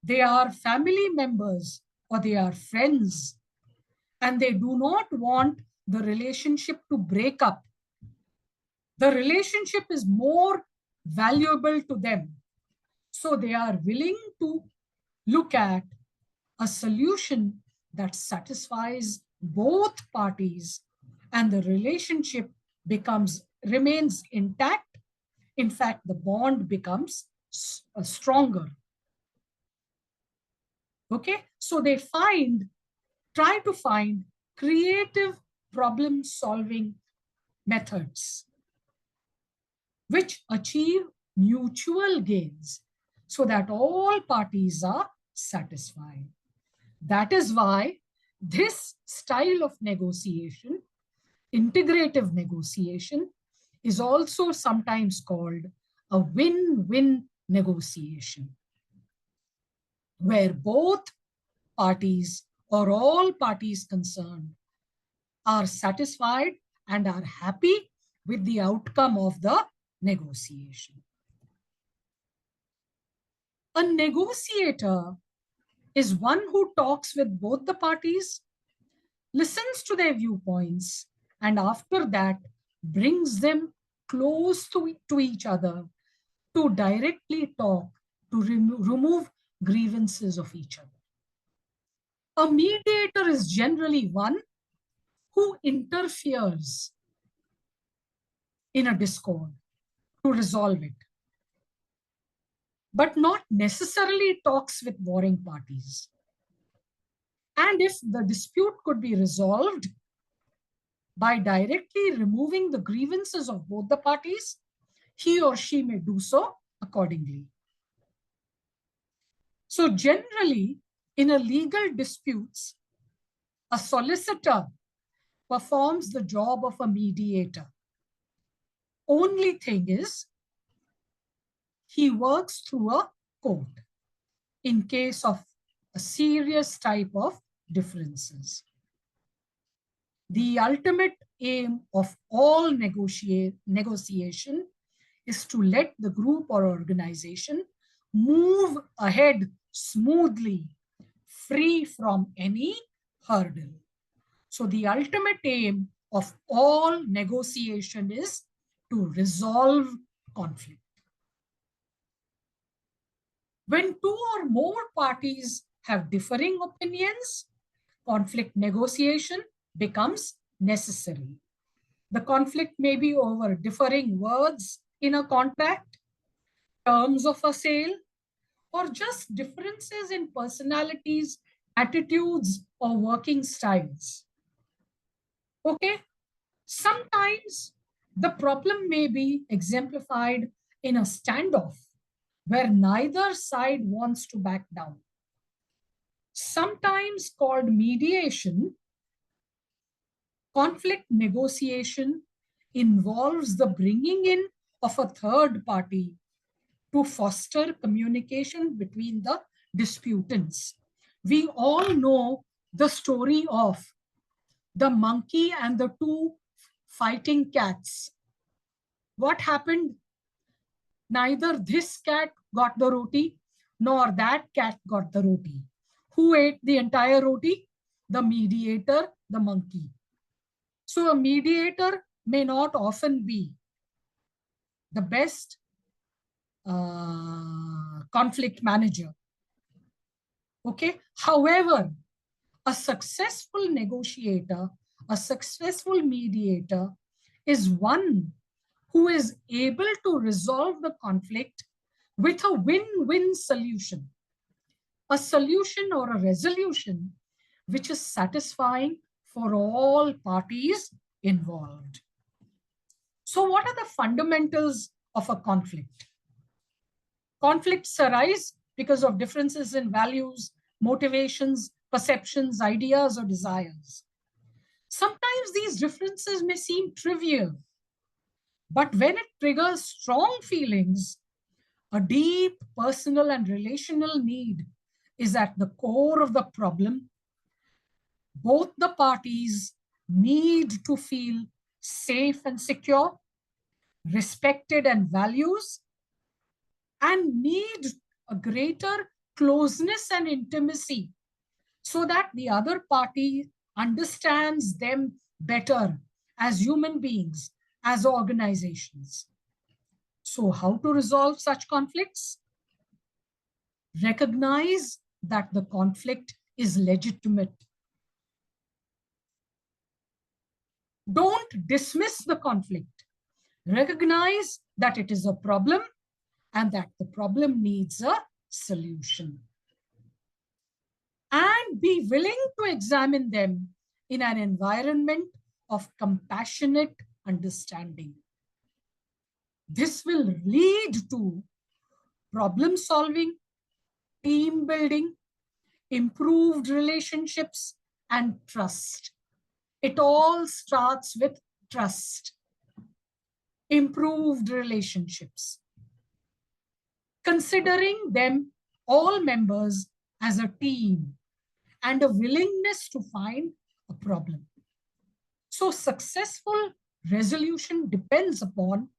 They are family members or they are friends, and they do not want the relationship to break up. The relationship is more valuable to them. So they are willing to look at a solution that satisfies both parties, and the relationship remains intact. In fact, the bond becomes stronger. Okay, so they try to find creative problem-solving methods which achieve mutual gains so that all parties are satisfied. That is why this style of negotiation, integrative negotiation, is also sometimes called a win-win negotiation, where both parties or all parties concerned are satisfied and are happy with the outcome of the negotiation. A negotiator is one who talks with both the parties, listens to their viewpoints, and after that brings them close to each other to directly talk, to remove grievances of each other. A mediator is generally one who interferes in a discord to resolve it, but not necessarily talks with warring parties. And if the dispute could be resolved by directly removing the grievances of both the parties, he or she may do so accordingly. So generally, in a legal disputes, a solicitor performs the job of a mediator. Only thing is, he works through a court in case of a serious type of differences. The ultimate aim of all negotiation is to let the group or organization move ahead smoothly, free from any hurdle. So the ultimate aim of all negotiation is to resolve conflict. When two or more parties have differing opinions, conflict negotiation becomes necessary. The conflict may be over differing words in a contract, terms of a sale, or just differences in personalities, attitudes, or working styles. Okay, sometimes the problem may be exemplified in a standoff where neither side wants to back down. Sometimes called mediation, conflict negotiation involves the bringing in of a third party to foster communication between the disputants. We all know the story of the monkey and the two fighting cats. What happened? Neither this cat got the roti, nor that cat got the roti. Who ate the entire roti? The mediator, the monkey. So a mediator may not often be the best conflict manager. Okay. However, a successful negotiator, a successful mediator is one who is able to resolve the conflict with a win-win solution, a solution or a resolution which is satisfying for all parties involved. So what are the fundamentals of a conflict? Conflicts arise because of differences in values, motivations, perceptions, ideas, or desires. Sometimes these differences may seem trivial, but when it triggers strong feelings, a deep personal and relational need is at the core of the problem. Both the parties need to feel safe and secure, respected and values, and need a greater closeness and intimacy so that the other party understands them better as human beings, as organizations. So, how to resolve such conflicts? Recognize that the conflict is legitimate. Don't dismiss the conflict. Recognize that it is a problem and that the problem needs a solution. And be willing to examine them in an environment of compassionate understanding. This will lead to problem solving, team building, improved relationships, and trust. It all starts with trust. Improved relationships. Considering them all members as a team and a willingness to find a problem. So successful resolution depends upon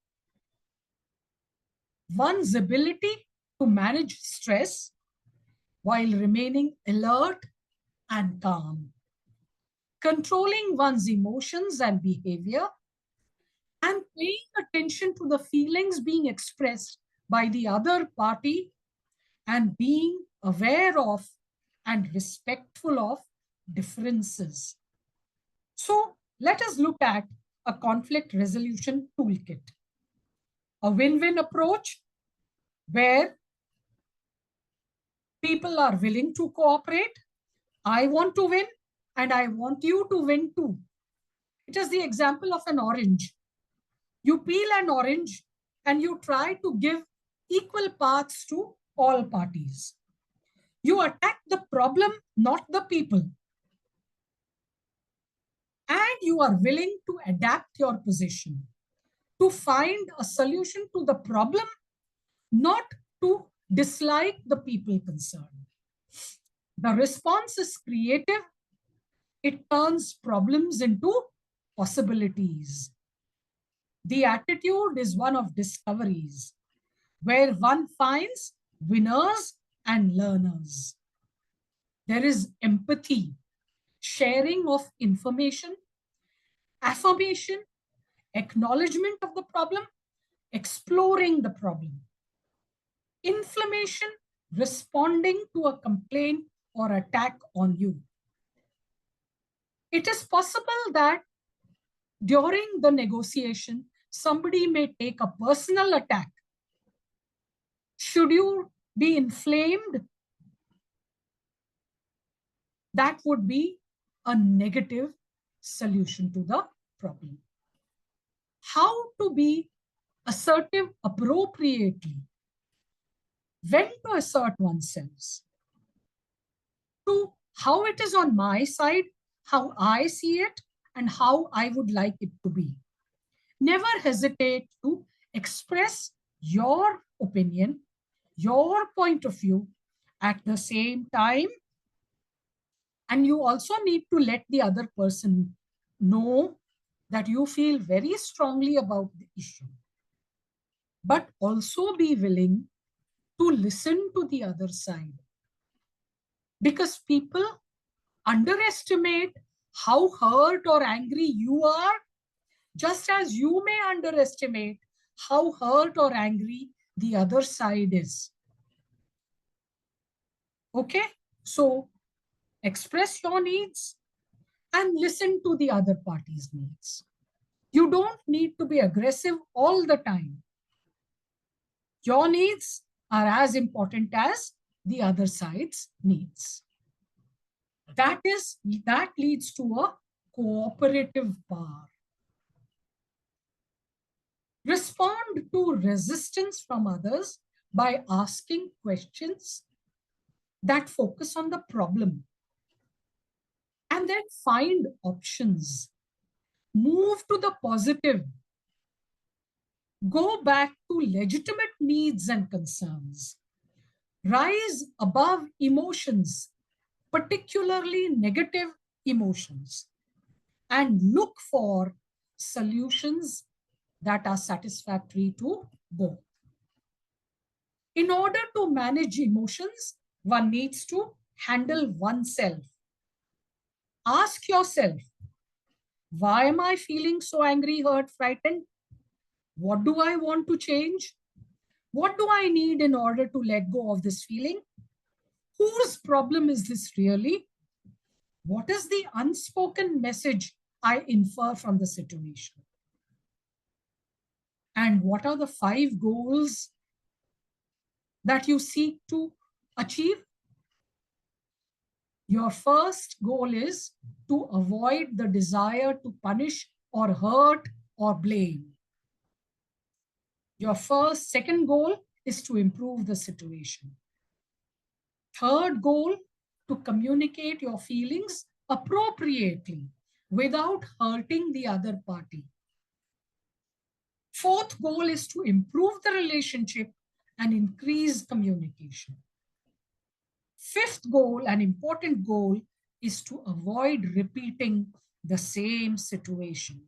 one's ability to manage stress while remaining alert and calm, controlling one's emotions and behavior, and paying attention to the feelings being expressed by the other party, and being aware of and respectful of differences. So let us look at a conflict resolution toolkit. A win-win approach where people are willing to cooperate. I want to win and I want you to win too. It is the example of an orange. You peel an orange and you try to give equal parts to all parties. You attack the problem, not the people. And you are willing to adapt your position to find a solution to the problem, not to dislike the people concerned. The response is creative. It turns problems into possibilities. The attitude is one of discoveries, where one finds winners and learners. There is empathy, sharing of information, affirmation, acknowledgement of the problem, exploring the problem. Inflammation, responding to a complaint or attack on you. It is possible that during the negotiation, somebody may take a personal attack. Should you be inflamed? That would be a negative solution to the problem. How to be assertive appropriately. When to assert oneself. To how it is on my side, how I see it, and how I would like it to be. Never hesitate to express your opinion, your point of view at the same time. And you also need to let the other person know that you feel very strongly about the issue. But also be willing to listen to the other side. Because people underestimate how hurt or angry you are, just as you may underestimate how hurt or angry the other side is. Okay, so express your needs and listen to the other party's needs. You don't need to be aggressive all the time. Your needs are as important as the other side's needs. That leads to a cooperative power. Respond to resistance from others by asking questions that focus on the problem and then find options. Move to the positive. Go back to legitimate needs and concerns. Rise above emotions, particularly negative emotions, and look for solutions that are satisfactory to both. In order to manage emotions, one needs to handle oneself. Ask yourself, why am I feeling so angry, hurt, frightened? What do I want to change? What do I need in order to let go of this feeling? Whose problem is this really? What is the unspoken message I infer from the situation? And what are the 5 goals that you seek to achieve? Your first goal is to avoid the desire to punish or hurt or blame. Your second goal is to improve the situation. Third goal, to communicate your feelings appropriately without hurting the other party. Fourth goal is to improve the relationship and increase communication. Fifth goal, an important goal, is to avoid repeating the same situation.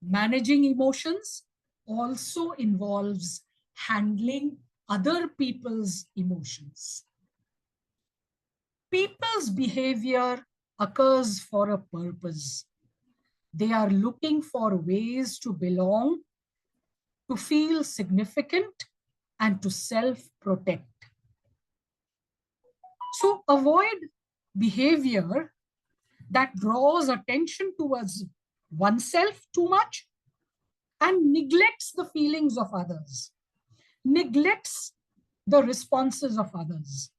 Managing emotions also involves handling other people's emotions. People's behavior occurs for a purpose. They are looking for ways to belong, to feel significant, and to self-protect. So avoid behavior that draws attention towards oneself too much and neglects the feelings of others, neglects the responses of others,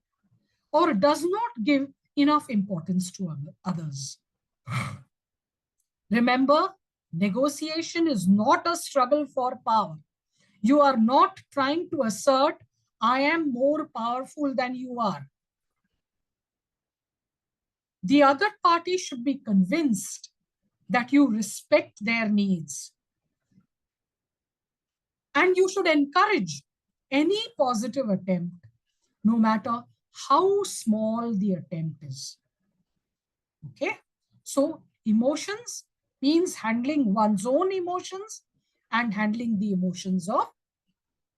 or does not give enough importance to others. Remember, negotiation is not a struggle for power. You are not trying to assert, I am more powerful than you are. The other party should be convinced that you respect their needs. And you should encourage any positive attempt, no matter how small the attempt is. Okay? So emotions means handling one's own emotions and handling the emotions of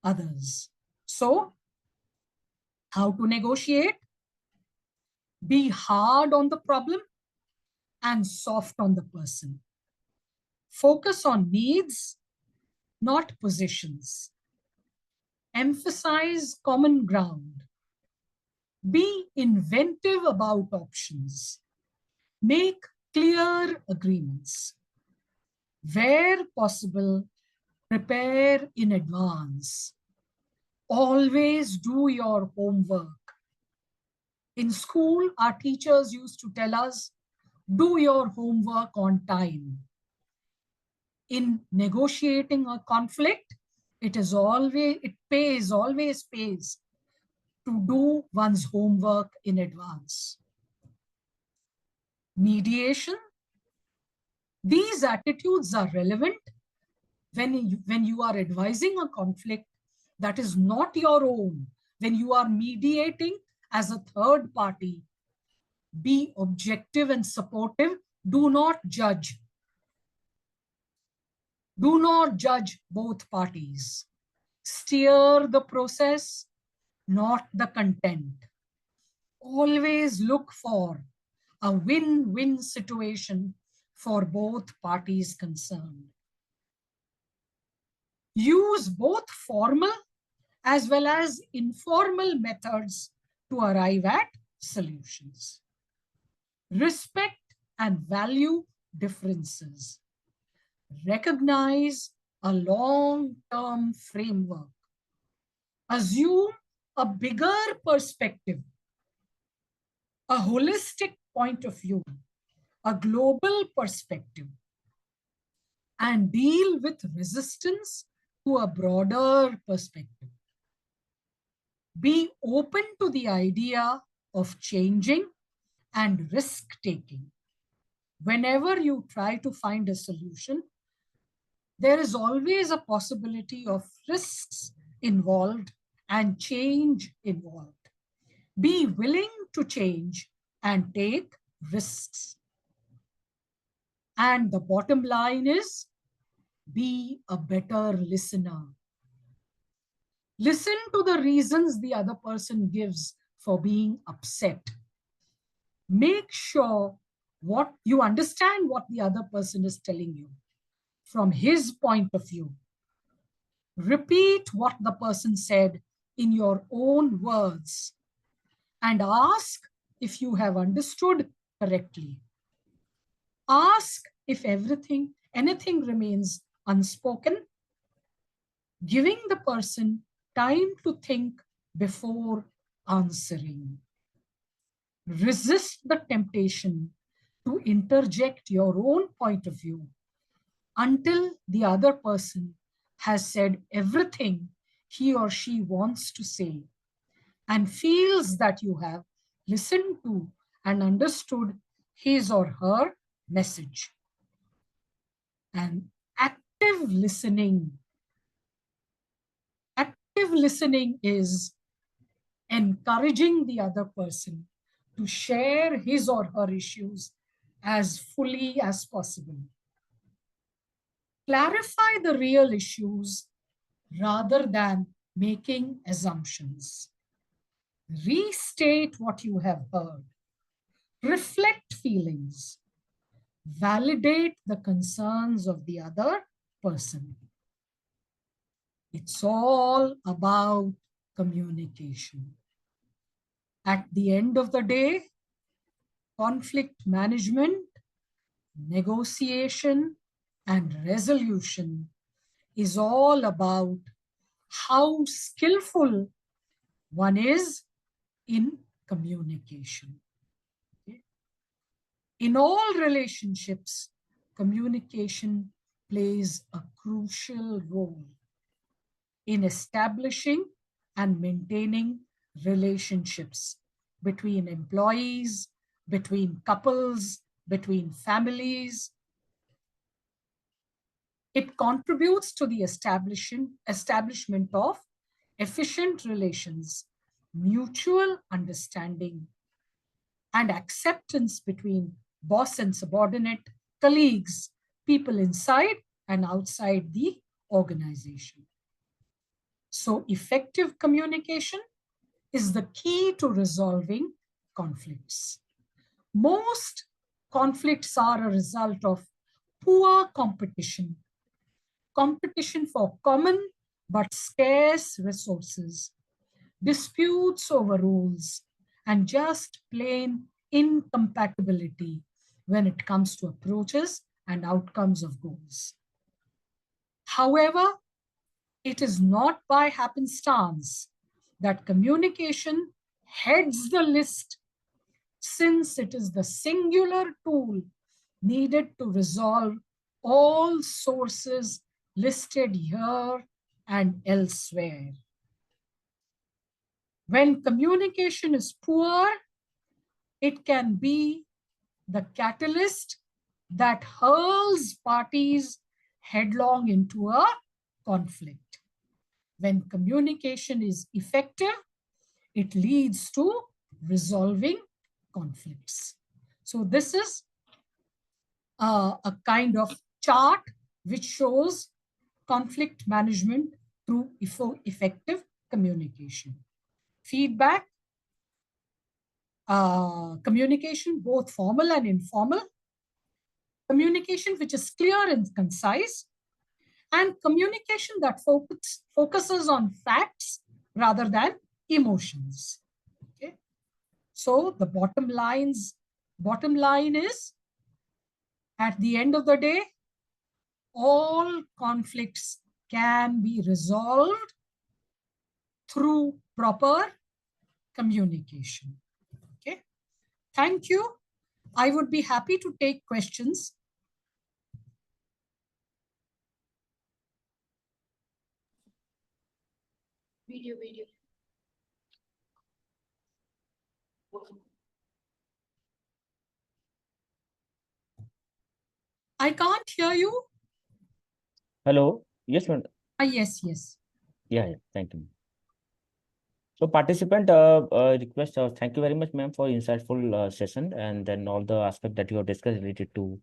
others. So, how to negotiate? Be hard on the problem and soft on the person. Focus on needs, not positions. Emphasize common ground. Be inventive about options. Make clear agreements. Where possible, prepare in advance. Always do your homework. In school, our teachers used to tell us, do your homework on time. In negotiating a conflict, always pays to do one's homework in advance. Mediation. These attitudes are relevant when you are advising a conflict that is not your own, when you are mediating as a third party. Be objective and supportive. Do not judge. Do not judge both parties. Steer the process, not the content. Always look for a win-win situation for both parties concerned. Use both formal as well as informal methods to arrive at solutions. Respect and value differences. Recognize a long-term framework. Assume a bigger perspective, a holistic point of view, a global perspective, and deal with resistance to a broader perspective. Be open to the idea of changing and risk-taking. Whenever you try to find a solution, there is always a possibility of risks involved and change involved. Be willing to change and take risks. And the bottom line is, be a better listener. Listen to the reasons the other person gives for being upset. Make sure you understand what the other person is telling you from his point of view. Repeat what the person said in your own words and ask if you have understood correctly. Ask if anything remains unspoken, giving the person time to think before answering. Resist the temptation to interject your own point of view until the other person has said everything he or she wants to say and feels that you have listened to and understood his or her message. And active listening is encouraging the other person to share his or her issues as fully as possible. Clarify the real issues rather than making assumptions. Restate what you have heard. Reflect feelings. Validate the concerns of the other person. It's all about communication. At the end of the day, conflict management, negotiation, and resolution is all about how skillful one is in communication. Okay? In all relationships, communication plays a crucial role in establishing and maintaining relationships between employees, between couples, between families. It contributes to the establishment of efficient relations, mutual understanding, and acceptance between boss and subordinate, colleagues, people inside and outside the organization. So effective communication is the key to resolving conflicts. Most conflicts are a result of poor competition for common but scarce resources, disputes over rules, and just plain incompatibility when it comes to approaches and outcomes of goals. However, it is not by happenstance that communication heads the list, since it is the singular tool needed to resolve all sources listed here and elsewhere. When communication is poor, it can be the catalyst that hurls parties headlong into a conflict. When communication is effective, it leads to resolving conflicts. So this is a kind of chart which shows conflict management through effective communication. Feedback, communication, both formal and informal. Communication which is clear and concise. And communication that focuses on facts rather than emotions. Okay? So the bottom line is, at the end of the day, all conflicts can be resolved through proper communication. Okay? Thank you. I would be happy to take questions. Video. I can't hear you. Hello. Yes, ma'am. Yes, yes. Yeah, yeah. Thank you. So participant request, thank you very much, ma'am, for insightful session and then all the aspect that you have discussed related to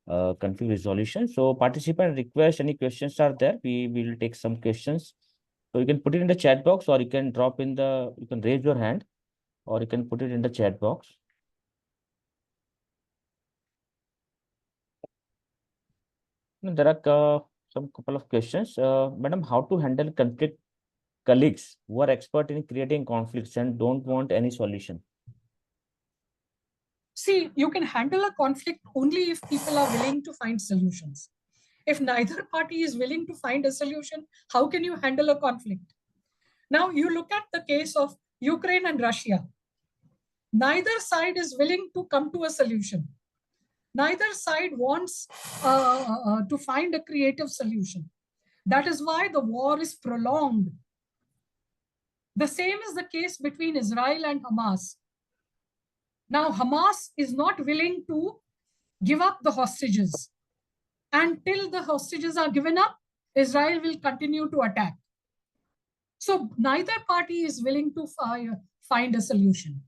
conflict resolution. So participant request, any questions are there? We will take some questions. So you can put it in the chat box or you can you can raise your hand or you can put it in the chat box. There are some couple of questions. Madam, how to handle conflict colleagues who are expert in creating conflicts and don't want any solution? See, you can handle a conflict only if people are willing to find solutions. If neither party is willing to find a solution, how can you handle a conflict? Now, you look at the case of Ukraine and Russia. Neither side is willing to come to a solution. Neither side wants to find a creative solution. That is why the war is prolonged. The same is the case between Israel and Hamas. Now, Hamas is not willing to give up the hostages. Until the hostages are given up, Israel will continue to attack. So neither party is willing to find a solution.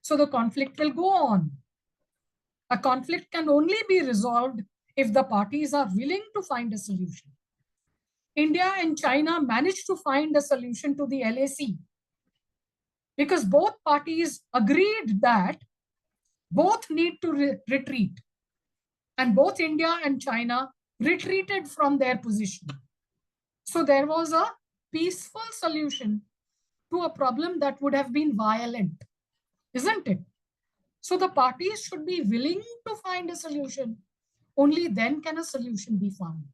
So the conflict will go on. A conflict can only be resolved if the parties are willing to find a solution. India and China managed to find a solution to the LAC because both parties agreed that both need to retreat. And both India and China retreated from their position. So there was a peaceful solution to a problem that would have been violent, isn't it? So the parties should be willing to find a solution. Only then can a solution be found.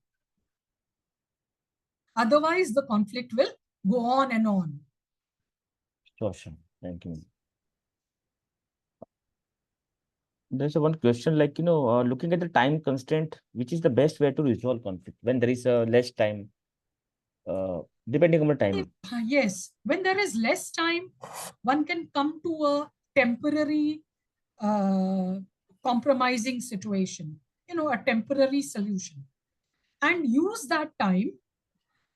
Otherwise, the conflict will go on and on. Sure. Thank you. There's one question like, looking at the time constraint, which is the best way to resolve conflict when there is less time, depending on the time? Yes, when there is less time, one can come to a temporary compromising situation, a temporary solution, and use that time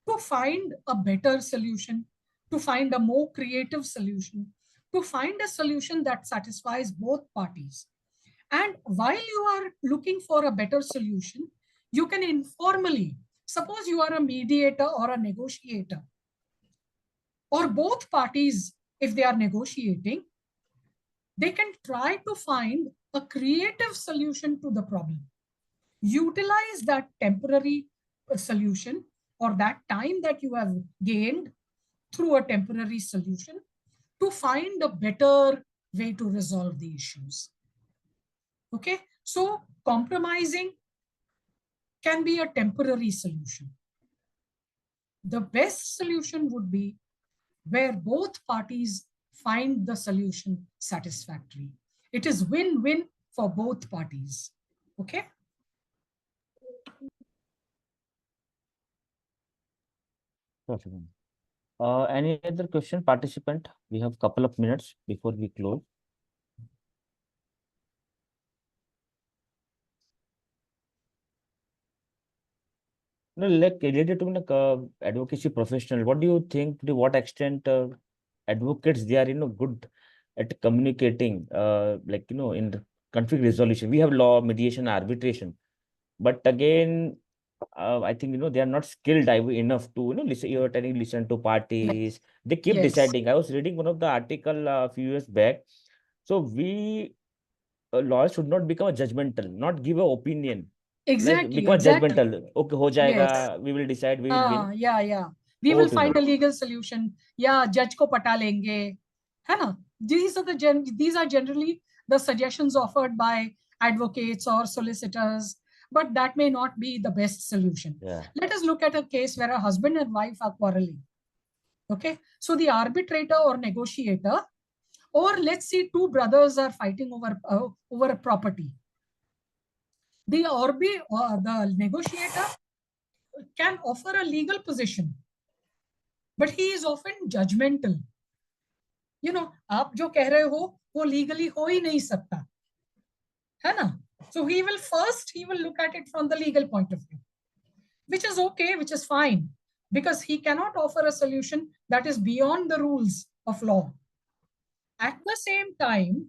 to find a better solution, to find a more creative solution, to find a solution that satisfies both parties. And while you are looking for a better solution, you can informally, suppose you are a mediator or a negotiator, or both parties, if they are negotiating, they can try to find a creative solution to the problem. Utilize that temporary solution or that time that you have gained through a temporary solution to find a better way to resolve the issues. Okay, so compromising can be a temporary solution. The best solution would be where both parties find the solution satisfactory. It is win-win for both parties. Okay? Any other question, participant? We have a couple of minutes before we close. No, like related to advocacy professional, what do you think? To what extent advocates they are good at communicating, in the conflict resolution? We have law, mediation, arbitration, but again, I think they are not skilled enough to listen. You're telling listen to parties. They keep Yes. deciding. I was reading one of the article a few years back. So we lawyers should not become a judgmental, not give a opinion. Exactly. Become Exactly. judgmental. Okay, ho jayega. Yes. We will decide. We will win. Yeah. We Over will to find you. a legal solution. Yeah, judge ko pata lenge. है ना? These are generally the suggestions offered by advocates or solicitors, but that may not be the best solution. Yeah. Let us look at a case where a husband and wife are quarreling. Okay, so the arbitrator or negotiator, or let's say two brothers are fighting over a property. The negotiator can offer a legal position, but he is often judgmental. आप जो कह रहे हो वो legally हो ही नहीं सकता, है ना? So he will look at it from the legal point of view, which is okay, which is fine, because he cannot offer a solution that is beyond the rules of law. At the same time,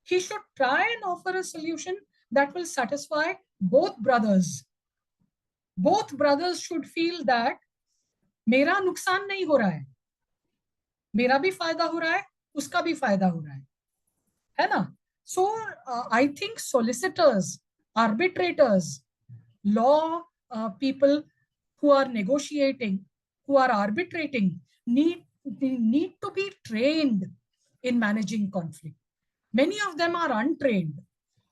he should try and offer a solution that will satisfy both brothers. Both brothers should feel that मेरा नुकसान नहीं हो रहा है, मेरा भी फायदा हो रहा है, उसका भी फायदा हो रहा है ना? So I think solicitors, arbitrators, law people who are negotiating, who are arbitrating, need to be trained in managing conflict. Many of them are untrained,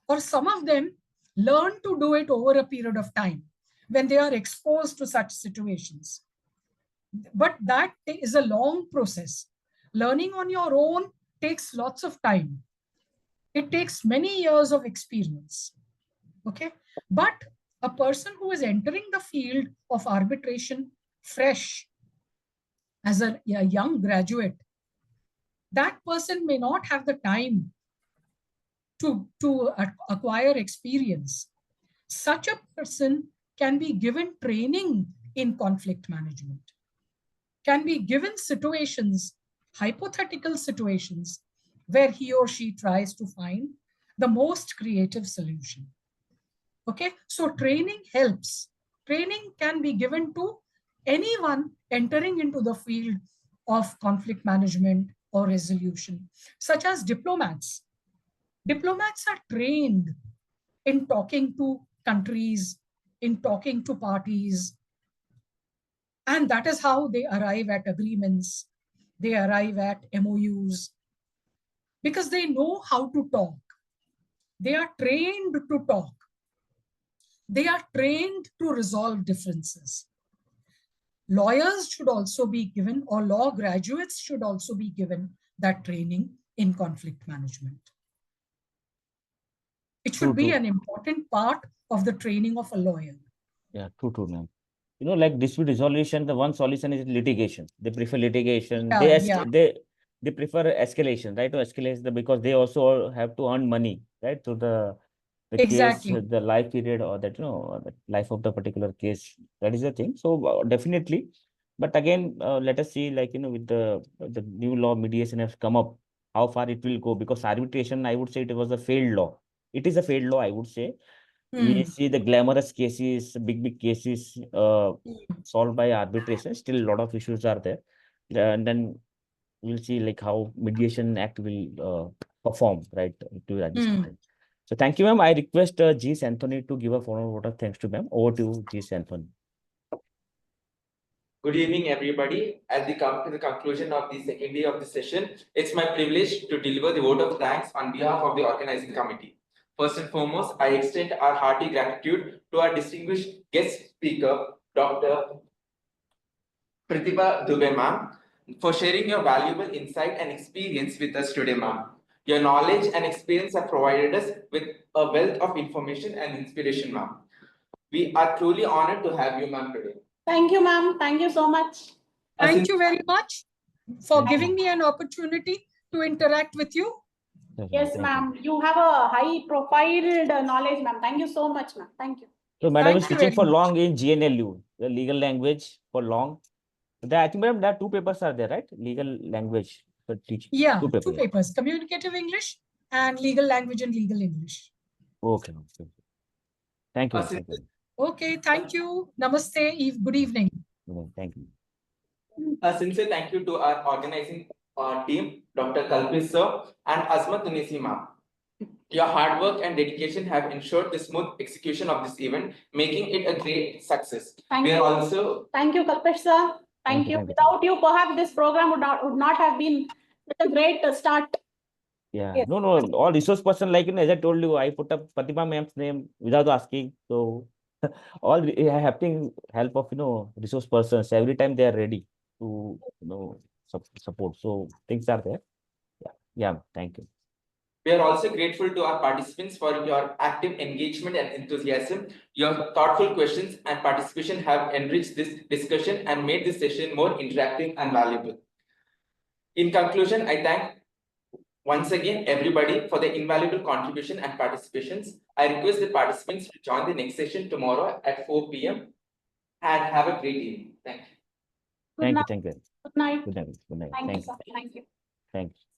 or some of them learn to do it over a period of time when they are exposed to such situations. But that is a long process. Learning on your own takes lots of time. It takes many years of experience. Okay, but a person who is entering the field of arbitration fresh as a young graduate, that person may not have the time to acquire experience. Such a person can be given training in conflict management, can be given situations, hypothetical situations, where he or she tries to find the most creative solution. Okay, so training helps. Training can be given to anyone entering into the field of conflict management or resolution, such as diplomats. Diplomats are trained in talking to countries, in talking to parties, and that is how they arrive at agreements, they arrive at MOUs, because they know how to talk. They are trained to talk. They are trained to resolve differences. Lawyers should also be given, or law graduates should also be given that training in conflict management. It should be an important part of the training of a lawyer. Yeah, true, ma'am. Like dispute resolution, the one solution is litigation. They prefer litigation. They prefer escalation, right? To escalate because they also have to earn money, right? To the Exactly. case, the life period, or that the life of the particular case. That is the thing. So definitely, but again, let us see, like with the new law, mediation has come up, how far it will go. Because arbitration, I would say, it was a failed law. It is a failed law, I would say. We see the glamorous cases, big cases solved by arbitration. Still, a lot of issues are there, and then we'll see like how mediation act will perform, right? At this time. So thank you, ma'am. I request G. Anthony to give a formal vote of thanks to ma'am. Over to G. Anthony. Good evening, everybody. As we come to the conclusion of the second day of the session, it's my privilege to deliver the vote of thanks on behalf of the organizing committee. First and foremost, I extend our hearty gratitude to our distinguished guest speaker, Dr. Pratima Dube, ma'am, for sharing your valuable insight and experience with us today, ma'am. Your knowledge and experience have provided us with a wealth of information and inspiration, ma'am. We are truly honored to have you, ma'am, today. Thank you, ma'am. Thank you so much. Thank you very much for giving me an opportunity to interact with you. Yes, ma'am. You have a high profiled knowledge, ma'am. Thank you so much, ma'am. Thank you. So, madam is teaching for long in GNLU, the legal language for long. I think, madam, there are 2 papers are there, right? Legal language for teaching. Yeah, 2 papers, communicative English and legal language and legal English. Okay. Thank you. Okay, thank you. Namaste. Good evening. Thank you. A sincere thank you to our organizing team, Dr. Kalpis sir and Azmat Tunisi ma'am. Your hard work and dedication have ensured the smooth execution of this event, making it a great success. Thank you. Thank you, Kalpesh sir. Thank you. Without you, perhaps this program would not have been a great start. Yeah. Yes. No. All resource person, like as I told you, I put up Pratima ma'am's name without asking. So all having help of resource persons, every time they are ready to support. So things are there. Yeah. Thank you. We are also grateful to our participants for your active engagement and enthusiasm. Your thoughtful questions and participation have enriched this discussion and made this session more interactive and valuable. In conclusion, I thank once again everybody for their invaluable contribution and participations. I request the participants to join the next session tomorrow at 4 p.m. and have a great evening. Thank you. Thank you. Thank you. Good night. Good night. Good night. Thank you, Thank you. sir. Thank you. Thank you.